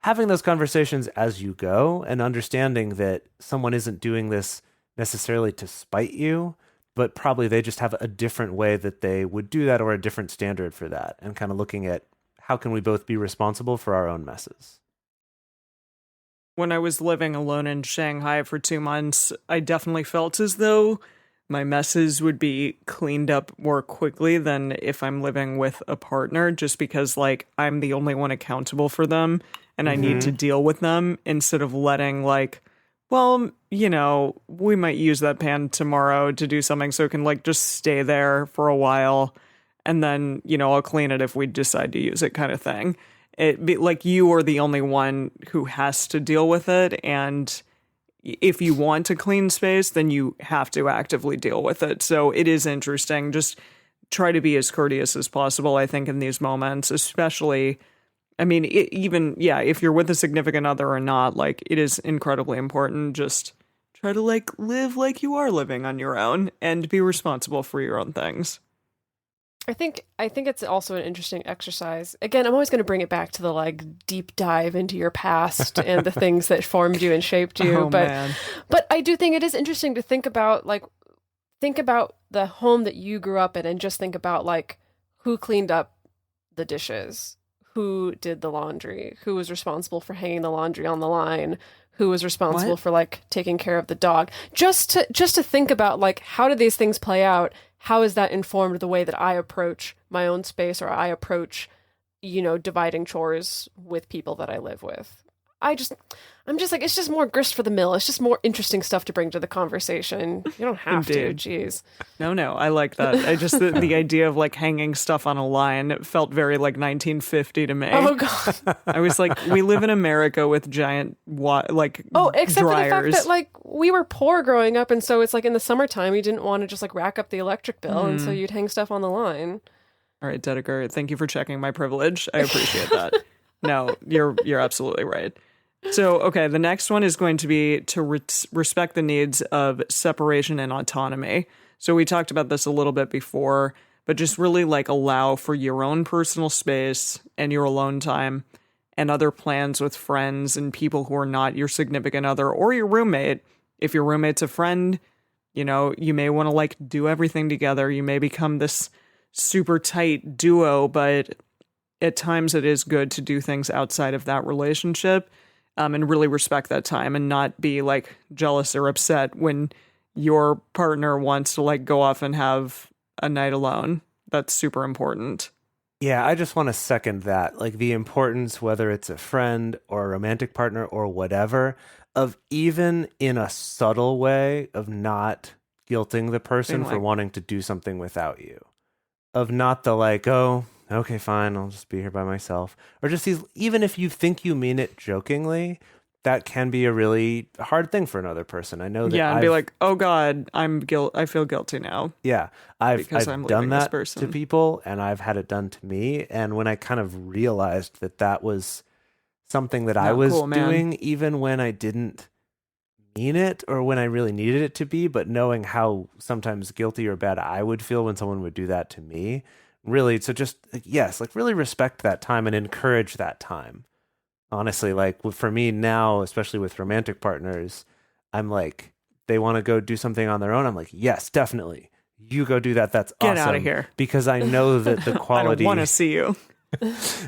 Having those conversations as you go and understanding that someone isn't doing this necessarily to spite you, but probably they just have a different way that they would do that or a different standard for that, and kind of looking at how can we both be responsible for our own messes. When I was living alone in Shanghai for 2 months, I definitely felt as though my messes would be cleaned up more quickly than if I'm living with a partner, just because like I'm the only one accountable for them and I need to deal with them, instead of letting like, well, you know, we might use that pan tomorrow to do something, so it can like just stay there for a while and then, you know, I'll clean it if we decide to use it, kind of thing. It be like you are the only one who has to deal with it, and if you want to clean space, then you have to actively deal with it. So it is interesting. Just try to be as courteous as possible, I think, in these moments, especially, I mean, if you're with a significant other or not, like it is incredibly important. Just try to like live like you are living on your own and be responsible for your own things. I think it's also an interesting exercise. Again, I'm always going to bring it back to the like deep dive into your past and the things that formed you and shaped you. But I do think it is interesting to think about the home that you grew up in and just think about like who cleaned up the dishes, who did the laundry, who was responsible for hanging the laundry on the line, who was responsible for like taking care of the dog. Just to think about like how did these things play out? How is that informed the way that I approach my own space or I approach, dividing chores with people that I live with? I'm just like, it's just more grist for the mill. It's just more interesting stuff to bring to the conversation. You don't have to. Jeez. No, I like that. I just, the idea of like hanging stuff on a line, it felt very like 1950 to me. Oh, God. I was like, we live in America with giant, except dryers. for the fact that like we were poor growing up. And so it's like in the summertime, you didn't want to just like rack up the electric bill. And so you'd hang stuff on the line. All right, Dedeker, thank you for checking my privilege. I appreciate that. No, you're absolutely right. So, okay, the next one is going to be to respect the needs of separation and autonomy. So we talked about this a little bit before, but just really like allow for your own personal space and your alone time and other plans with friends and people who are not your significant other or your roommate. If your roommate's a friend, you may want to like do everything together. You may become this super tight duo, but at times it is good to do things outside of that relationship. And really respect that time and not be like jealous or upset when your partner wants to like go off and have a night alone. That's super important. Yeah, I just want to second that. Like the importance, whether it's a friend or a romantic partner or whatever, of even in a subtle way of not guilting the person for wanting to do something without you. Of not the like, oh, okay, fine, I'll just be here by myself. Or just even if you think you mean it jokingly, that can be a really hard thing for another person. I know that. Yeah, and be like, oh God, I feel guilty now. Yeah, I've done that to people, and I've had it done to me. And when I kind of realized that was something that I was doing, even when I didn't mean it or when I really needed it to be, but knowing how sometimes guilty or bad I would feel when someone would do that to me. Really, so just, yes, like really respect that time and encourage that time. Honestly, like for me now, especially with romantic partners, I'm like, they want to go do something on their own. I'm like, yes, definitely. You go do that. That's awesome. Get out of here. Because I know that the quality... I don't want to see you.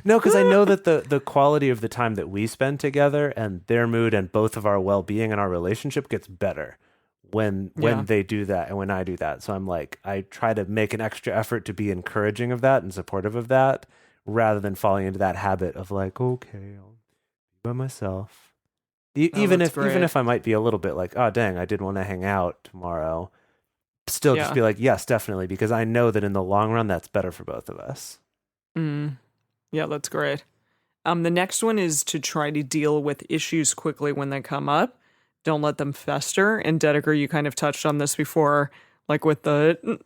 No, because I know that the quality of the time that we spend together and their mood and both of our well-being and our relationship gets better when they do that and when I do that. So I'm like, I try to make an extra effort to be encouraging of that and supportive of that rather than falling into that habit of like, okay, I'll be by myself. Even if I might be a little bit like, oh, dang, I did want to hang out tomorrow. Still just be like, yes, definitely, because I know that in the long run, that's better for both of us. Yeah, that's great. The next one is to try to deal with issues quickly when they come up. Don't let them fester. And Dedeker, you kind of touched on this before, like with the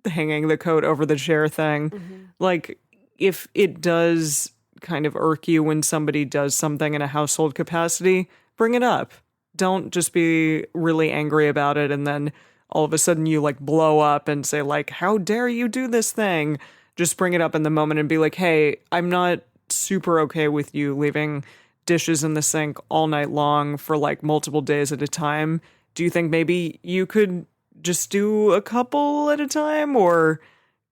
hanging the coat over the chair thing. Mm-hmm. Like, if it does kind of irk you when somebody does something in a household capacity, bring it up. Don't just be really angry about it and then all of a sudden you like blow up and say like, how dare you do this thing? Just bring it up in the moment and be like, hey, I'm not super okay with you leaving dishes in the sink all night long for like multiple days at a time. Do you think maybe you could just do a couple at a time or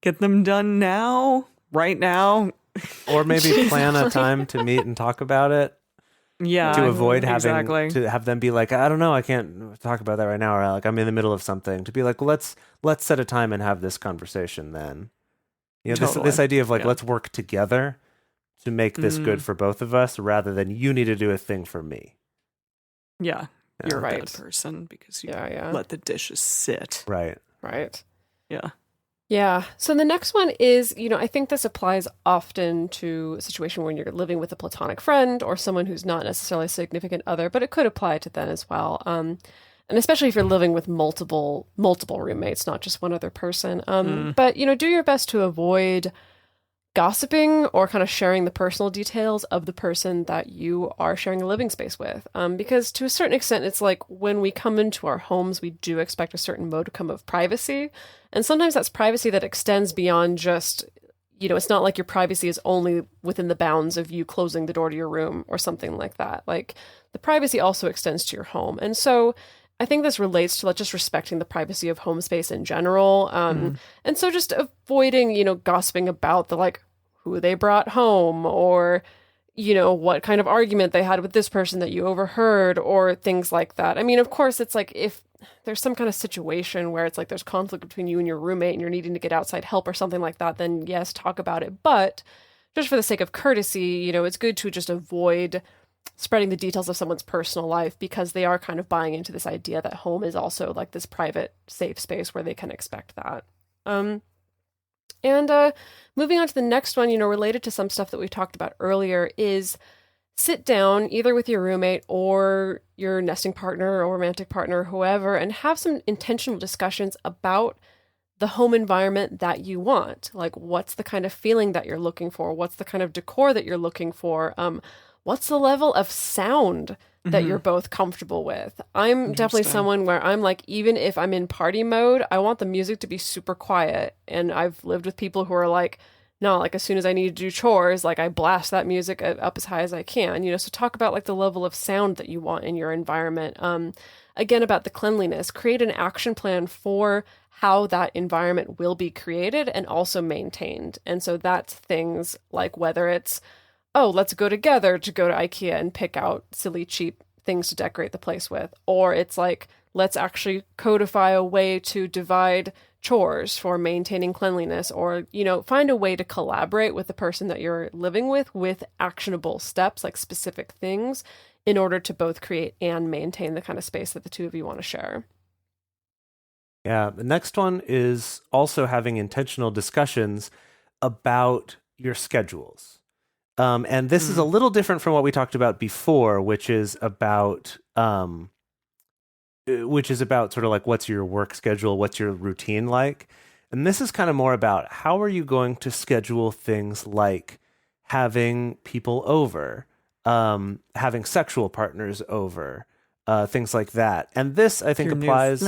get them done right now? Or maybe plan a time to meet and talk about it. Yeah. To avoid having to have them be like, I don't know, I can't talk about that right now, or like I'm in the middle of something. To be like, let's set a time and have this conversation then. You know, totally. This idea of like, let's work together to make this good for both of us rather than you need to do a thing for me. Yeah. You're a bad person because you let the dishes sit. Right. Yeah. Yeah. So the next one is, I think this applies often to a situation when you're living with a platonic friend or someone who's not necessarily a significant other, but it could apply to them as well. And especially if you're living with multiple roommates, not just one other person. But, do your best to avoid gossiping or kind of sharing the personal details of the person that you are sharing a living space with. Because to a certain extent, it's like when we come into our homes, we do expect a certain modicum of privacy. And sometimes that's privacy that extends beyond just, it's not like your privacy is only within the bounds of you closing the door to your room or something like that. Like the privacy also extends to your home. And so I think this relates to just respecting the privacy of home space in general. And so just avoiding, gossiping about the who they brought home or, what kind of argument they had with this person that you overheard or things like that. I mean, of course, it's like if there's some kind of situation where it's like there's conflict between you and your roommate and you're needing to get outside help or something like that, then yes, talk about it. But just for the sake of courtesy, it's good to just avoid spreading the details of someone's personal life because they are kind of buying into this idea that home is also like this private, safe space where they can expect that. And moving on to the next one, related to some stuff that we talked about earlier is sit down either with your roommate or your nesting partner or romantic partner or whoever and have some intentional discussions about the home environment that you want. Like, what's the kind of feeling that you're looking for? What's the kind of decor that you're looking for? What's the level of sound that you're both comfortable with? I'm definitely someone where I'm like, even if I'm in party mode, I want the music to be super quiet. And I've lived with people who are like, no, like as soon as I need to do chores, like I blast that music up as high as I can, so talk about like the level of sound that you want in your environment. Again, about the cleanliness, create an action plan for how that environment will be created and also maintained. And so that's things like whether it's, oh, let's go together to go to IKEA and pick out silly, cheap things to decorate the place with. Or it's like, let's actually codify a way to divide chores for maintaining cleanliness or, find a way to collaborate with the person that you're living with actionable steps, like specific things in order to both create and maintain the kind of space that the two of you want to share. Yeah. The next one is also having intentional discussions about your schedules. And this is a little different from what we talked about before, which is about sort of like what's your work schedule, what's your routine like. And this is kind of more about how are you going to schedule things like having people over, having sexual partners over, things like that. And this, I think, applies,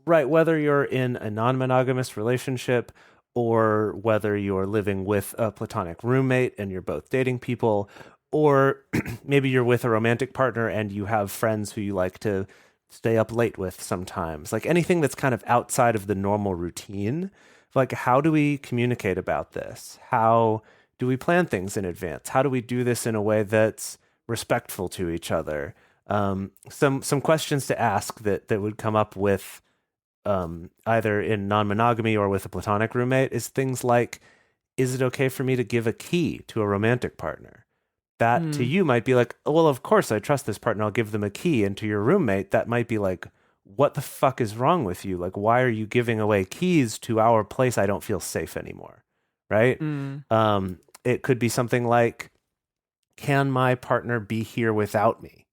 right, whether you're in a non-monogamous relationship or whether you're living with a platonic roommate and you're both dating people, or maybe you're with a romantic partner and you have friends who you like to stay up late with sometimes. Like anything that's kind of outside of the normal routine. Like, how do we communicate about this? How do we plan things in advance? How do we do this in a way that's respectful to each other? Some questions to ask that would come up with either in non-monogamy or with a platonic roommate is things like, is it okay for me to give a key to a romantic partner? That to you might be like, oh, well, of course I trust this partner, I'll give them a key. And to your roommate, that might be like, what the fuck is wrong with you? Like, why are you giving away keys to our place? I don't feel safe anymore. Right? It could be something like, can my partner be here without me?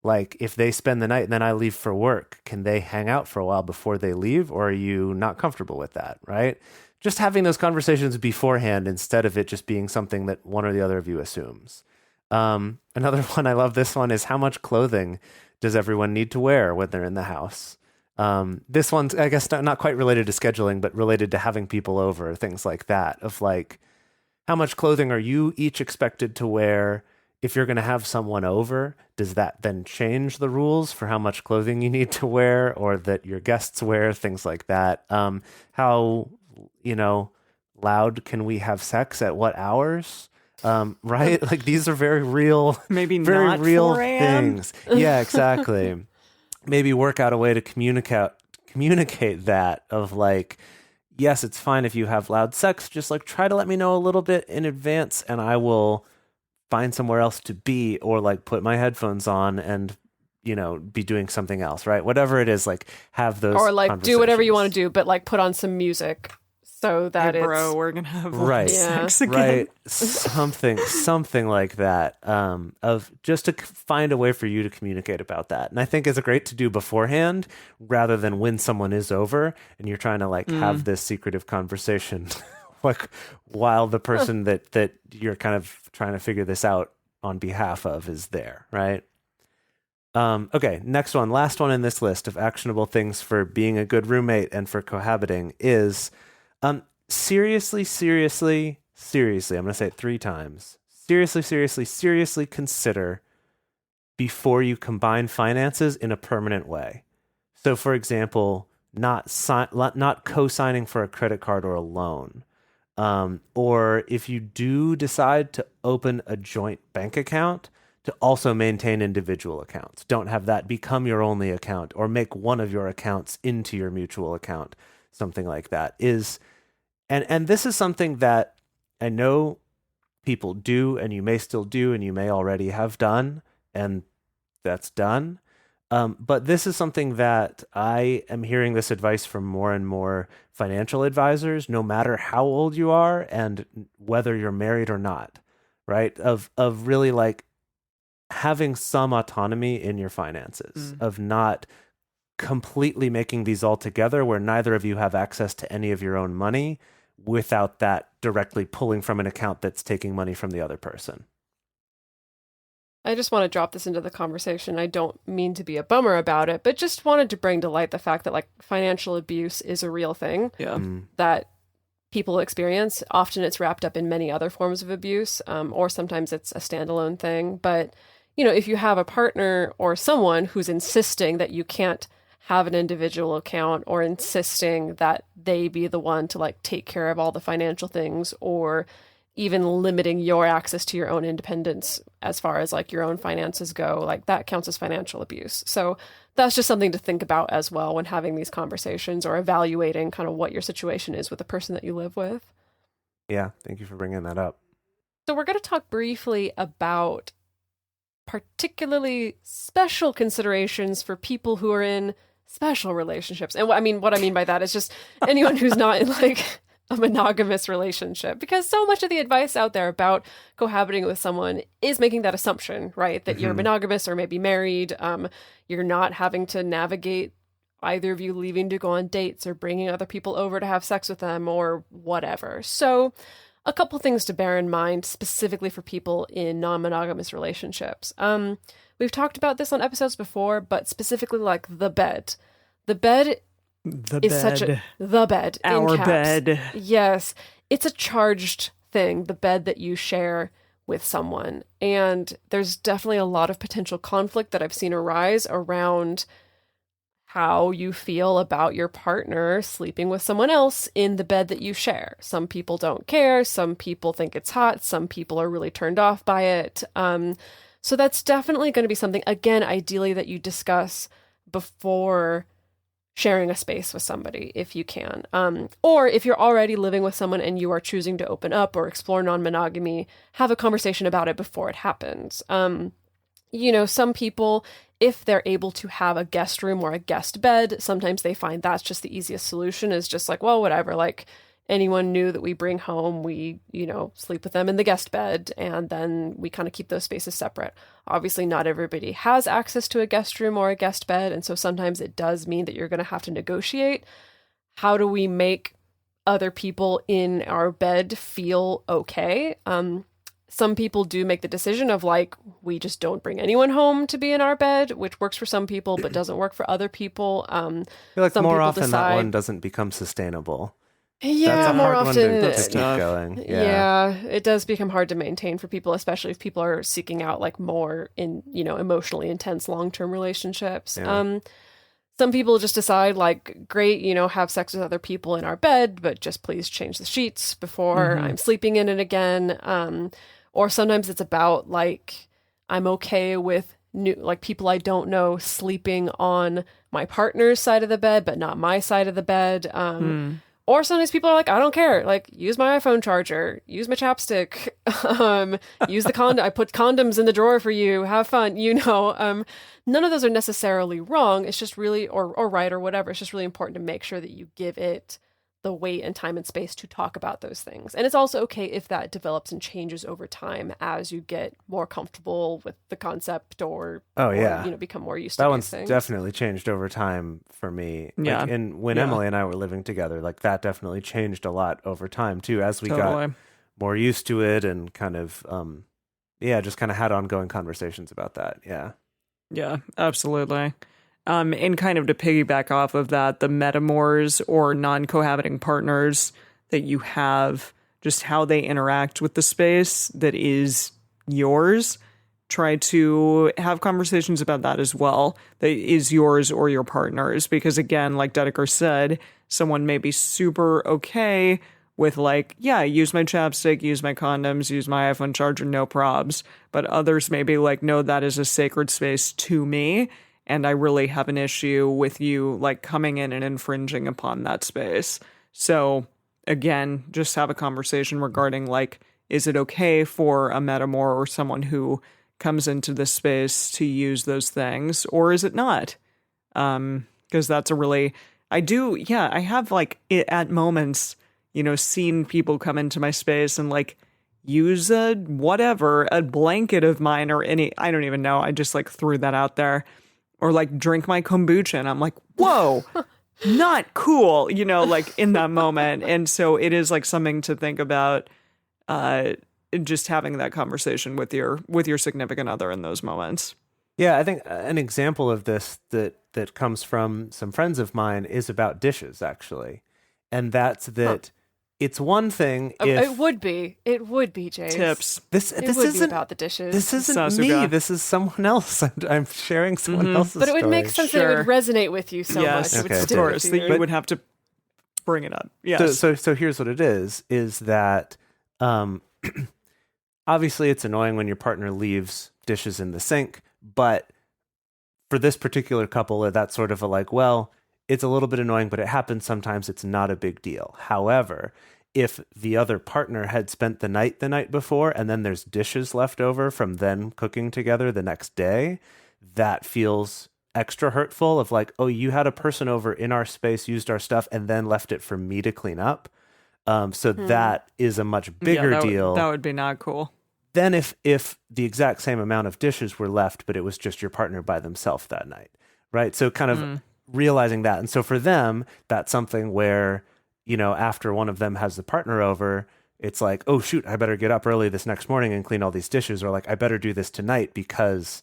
Like, if they spend the night and then I leave for work, can they hang out for a while before they leave? Or are you not comfortable with that, right? Just having those conversations beforehand instead of it just being something that one or the other of you assumes. Another one, I love this one, is how much clothing does everyone need to wear when they're in the house? This one's, I guess, not quite related to scheduling, but related to having people over, things like that, of like, how much clothing are you each expected to wear? If you're going to have someone over, does that then change the rules for how much clothing you need to wear or that your guests wear, things like that? How, loud can we have sex at what hours? Right? Like, these are very real, maybe very not real 4 a.m. things. Yeah, exactly. Maybe work out a way to communicate that of like, yes, it's fine if you have loud sex, just like try to let me know a little bit in advance and I will find somewhere else to be, or like put my headphones on and, be doing something else, right? Whatever it is, like have those, or like do whatever you want to do, but like put on some music so that hey, it's, bro, we're gonna have right, sex again. Right, something like that. Of just to find a way for you to communicate about that, and I think it's great to do beforehand rather than when someone is over and you're trying to like have this secretive conversation like while the person that you're kind of trying to figure this out on behalf of is there, right? Okay, next one, last one in this list of actionable things for being a good roommate and for cohabiting is seriously, I'm going to say it 3 times. Seriously consider before you combine finances in a permanent way. So, for example, not co-signing for a credit card or a loan. Or if you do decide to open a joint bank account, to also maintain individual accounts. Don't have that become your only account or make one of your accounts into your mutual account. Something like that is, and this is something that I know people do, and you may still do, and you may already have done, and that's done. But this is something that I am hearing this advice from more and more financial advisors, no matter how old you are and whether you're married or not, right? Of really like having some autonomy in your finances, of not completely making these all together where neither of you have access to any of your own money without that directly pulling from an account that's taking money from the other person. I just want to drop this into the conversation. I don't mean to be a bummer about it, but just wanted to bring to light the fact that like financial abuse is a real thing that people experience. Often it's wrapped up in many other forms of abuse, or sometimes it's a standalone thing. But, you know, if you have a partner or someone who's insisting that you can't have an individual account or insisting that they be the one to like take care of all the financial things, or even limiting your access to your own independence as far as like your own finances go, like that counts as financial abuse. So that's just something to think about as well when having these conversations or evaluating kind of what your situation is with the person that you live with. Yeah, thank you for bringing that up. So we're going to talk briefly about particularly special considerations for people who are in special relationships. And what I mean by that is just anyone who's not in like a monogamous relationship, because so much of the advice out there about cohabiting with someone is making that assumption, right? That you're monogamous or maybe married. You're not having to navigate either of you leaving to go on dates or bringing other people over to have sex with them or whatever. So a couple things to bear in mind specifically for people in non-monogamous relationships. We've talked about this on episodes before, but specifically like the bed. The bed Our bed. Yes. It's a charged thing, the bed that you share with someone. And there's definitely a lot of potential conflict that I've seen arise around how you feel about your partner sleeping with someone else in the bed that you share. Some people don't care. Some people think it's hot. Some people are really turned off by it. So that's definitely going to be something, again, ideally that you discuss before sharing a space with somebody, if you can. Or if you're already living with someone and you are choosing to open up or explore non-monogamy, have a conversation about it before it happens. You know, some people, if they're able to have a guest room or a guest bed, sometimes they find that's just the easiest solution, is just like, well, whatever, like anyone new that we bring home, we, you know, sleep with them in the guest bed, and then we kind of keep those spaces separate. Obviously, not everybody has access to a guest room or a guest bed, and so sometimes it does mean that you're going to have to negotiate. How do we make other people in our bed feel okay? Some people do make the decision of like, we just don't bring anyone home to be in our bed, which works for some people, but doesn't work for other people. I feel like some more people often decide, that one doesn't become sustainable. Yeah, That's a more hard often. one to keep going. Yeah, it does become hard to maintain for people, especially if people are seeking out like more in, you know, emotionally intense long-term relationships. Yeah. Some people just decide like, great, you know, have sex with other people in our bed, but just please change the sheets before I'm sleeping in it again. Or sometimes it's about like, I'm okay with new, like people I don't know sleeping on my partner's side of the bed, but not my side of the bed. Or sometimes people are like, I don't care. Like, use my iPhone charger, use my chapstick, use the condom. I put condoms in the drawer for you. Have fun. You know, none of those are necessarily wrong. It's just really, or right or whatever. It's just really important to make sure that you give it the the weight and time and space to talk about those things. And it's also okay if that develops and changes over time as you get more comfortable with the concept or become more used to that these one's things. definitely changed over time for me. Yeah. Like, and when Emily and I were living together, like that definitely changed a lot over time too, as we got more used to it and kind of just kind of had ongoing conversations about that. Yeah, absolutely. And kind of to piggyback off of that, the metamors or non-cohabiting partners that you have, just how they interact with the space that is yours, try to have conversations about that as well, that is yours or your partner's. Because again, like Dedeker said, someone may be super okay with like, yeah, use my chapstick, use my condoms, use my iPhone charger, no probs. But others may be like, no, that is a sacred space to me. And I really have an issue with you like coming in and infringing upon that space. So again, just have a conversation regarding like, is it okay for a metamor or someone who comes into this space to use those things, or is it not? Because that's a really, I have like at moments, seen people come into my space and like use a blanket of mine or I don't even know. I just like threw that out there. Or like drink my kombucha. And I'm like, whoa, not cool, like in that moment. And so it is like something to think about, just having that conversation with your significant other in those moments. Yeah, I think an example of this that comes from some friends of mine is about dishes, actually. And that's that it's one thing if... It would be, Jase. Tips. This would isn't be about the dishes. This isn't Sasuga. me. This is someone else. I'm sharing someone else's But it would story. make sense that it would resonate with you so yes, much. It would Okay, stick of course, with that you. you would have to bring it up. Yes. So here's what it is that obviously it's annoying when your partner leaves dishes in the sink, but for this particular couple, that's sort of a like, well, it's a little bit annoying, but it happens sometimes. It's not a big deal. However, if the other partner had spent the night before and then there's dishes left over from them cooking together the next day, that feels extra hurtful of like, oh, you had a person over in our space, used our stuff, and then left it for me to clean up. So that is a much bigger deal. That would be not cool. Then if the exact same amount of dishes were left, but it was just your partner by themselves that night, right? So kind of realizing that. And so for them, that's something where, after one of them has the partner over, it's like, oh, shoot, I better get up early this next morning and clean all these dishes. Or like, I better do this tonight because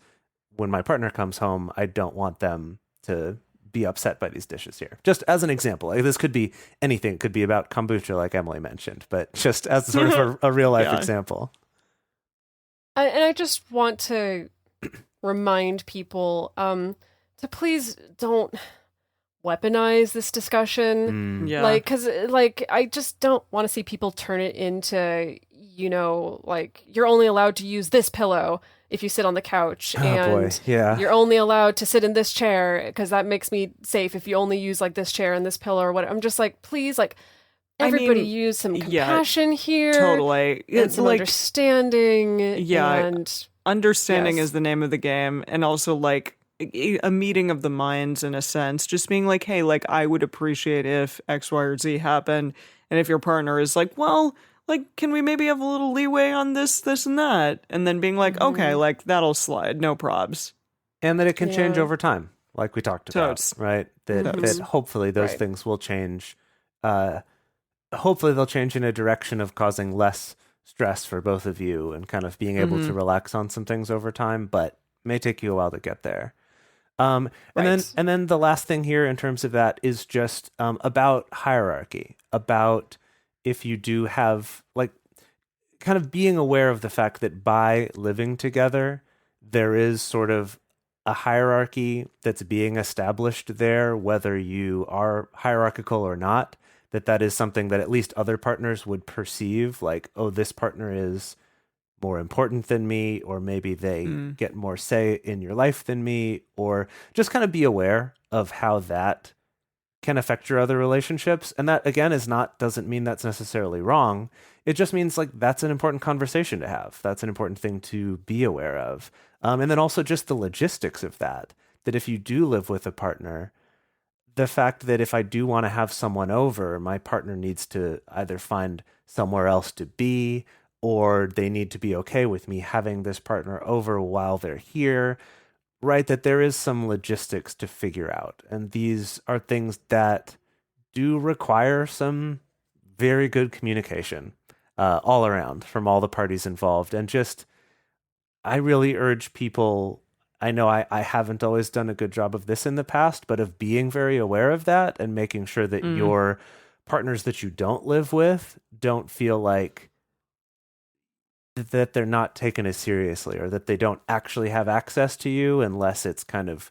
when my partner comes home, I don't want them to be upset by these dishes here. Just as an example, like, this could be anything. It could be about kombucha, like Emily mentioned, but just as sort of a real life example. And I just want to remind people to please don't weaponize this discussion. Because I just don't want to see people turn it into, like, you're only allowed to use this pillow if you sit on the couch, and you're only allowed to sit in this chair because that makes me safe if you only use like this chair and this pillow or whatever. I'm just like, please, like, everybody use some compassion here. Totally. And some like, understanding. And understanding is the name of the game. And also like a meeting of the minds in a sense, just being like, hey, like, I would appreciate if X, Y, or Z happened. And if your partner is like, well, like, can we maybe have a little leeway on this, and that? And then being like, okay, like, that'll slide, no probs. And that it can change over time, like we talked about, right? That hopefully those things will change. Hopefully they'll change in a direction of causing less stress for both of you and kind of being able to relax on some things over time, but it may take you a while to get there. And then the last thing here in terms of that is just about hierarchy, about if you do have, like, kind of being aware of the fact that by living together, there is sort of a hierarchy that's being established there, whether you are hierarchical or not, that is something that at least other partners would perceive, like, oh, this partner is more important than me, or maybe they get more say in your life than me, or just kind of be aware of how that can affect your other relationships. And that, again, doesn't mean that's necessarily wrong. It just means, like, that's an important conversation to have. That's an important thing to be aware of. And then also just the logistics of that if you do live with a partner, the fact that if I do want to have someone over, my partner needs to either find somewhere else to be, or they need to be okay with me having this partner over while they're here, right? That there is some logistics to figure out. And these are things that do require some very good communication all around from all the parties involved. And just, I really urge people, I know I haven't always done a good job of this in the past, but of being very aware of that and making sure that your partners that you don't live with don't feel like that they're not taken as seriously, or that they don't actually have access to you unless it's kind of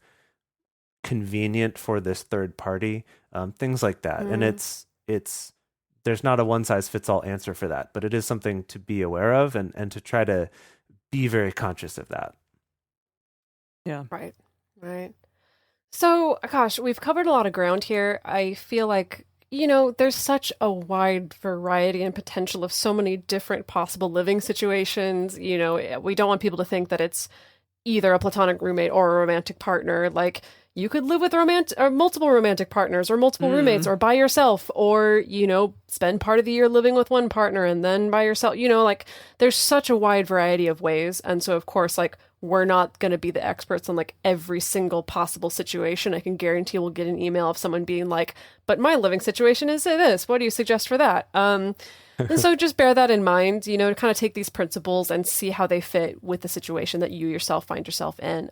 convenient for this third party, things like that. And it's there's not a one size fits all answer for that, but it is something to be aware of and to try to be very conscious of that. Yeah. Right. So, gosh, we've covered a lot of ground here. I feel like, there's such a wide variety and potential of so many different possible living situations. We don't want people to think that it's either a platonic roommate or a romantic partner. Like, you could live with or multiple romantic partners or multiple roommates, or by yourself, or, spend part of the year living with one partner and then by yourself. Like, there's such a wide variety of ways. And so, of course, like, we're not going to be the experts on like every single possible situation. I can guarantee we'll get an email of someone being like, but my living situation is this. What do you suggest for that? And so just bear that in mind, kind of take these principles and see how they fit with the situation that you yourself find yourself in.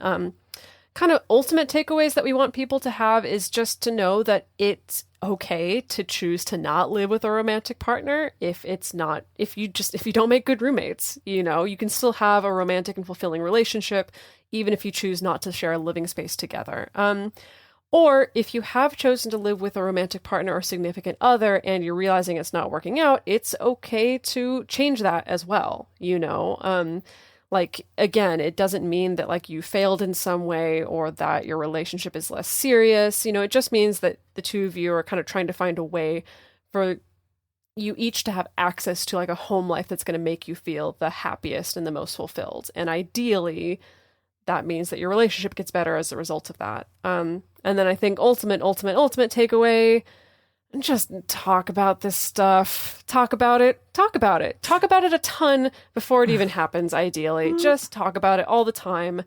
Kind of ultimate takeaways that we want people to have is just to know that it's okay to choose to not live with a romantic partner if you don't make good roommates. You can still have a romantic and fulfilling relationship even if you choose not to share a living space together. Or if you have chosen to live with a romantic partner or significant other and you're realizing it's not working out, it's okay to change that as well. Like, again, it doesn't mean that like you failed in some way or that your relationship is less serious. It just means that the two of you are kind of trying to find a way for you each to have access to like a home life that's going to make you feel the happiest and the most fulfilled. And ideally, that means that your relationship gets better as a result of that. And then I think ultimate takeaway, just talk about this stuff. Talk about it a ton before it even happens, ideally. Just talk about it all the time.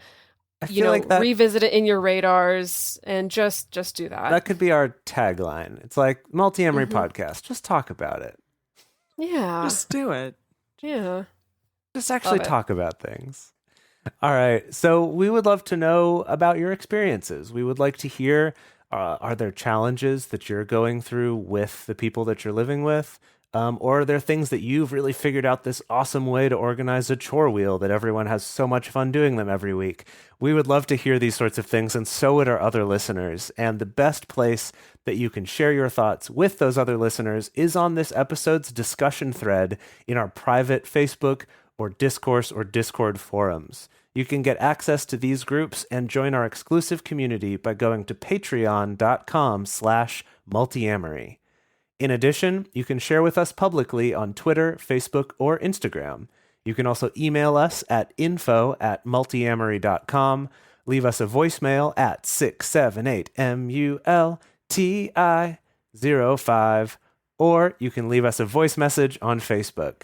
I feel like revisit it in your radars and just do that. That could be our tagline. It's like Multiamory podcast. Just talk about it. Yeah. Just do it. Yeah. Just actually talk about things. All right. So we would love to know about your experiences. We would like to hear, are there challenges that you're going through with the people that you're living with? Or are there things that you've really figured out this awesome way to organize a chore wheel that everyone has so much fun doing them every week? We would love to hear these sorts of things, and so would our other listeners. And the best place that you can share your thoughts with those other listeners is on this episode's discussion thread in our private Facebook or Discourse or Discord forums. You can get access to these groups and join our exclusive community by going to patreon.com/multiamory. In addition, you can share with us publicly on Twitter, Facebook, or Instagram. You can also email us at info@multiamory.com, leave us a voicemail at 678-MULTI-05, or you can leave us a voice message on Facebook.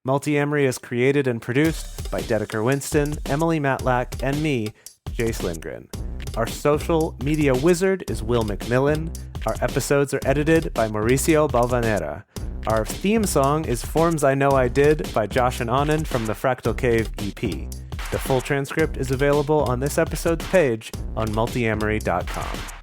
Multiamory is created and produced by Dedeker Winston, Emily Matlack, and me, Jase Lindgren. Our social media wizard is Will McMillan. Our episodes are edited by Mauricio Balvanera. Our theme song is Forms I Know I Did by Josh and Anand from the Fractal Cave EP. The full transcript is available on this episode's page on multiamory.com.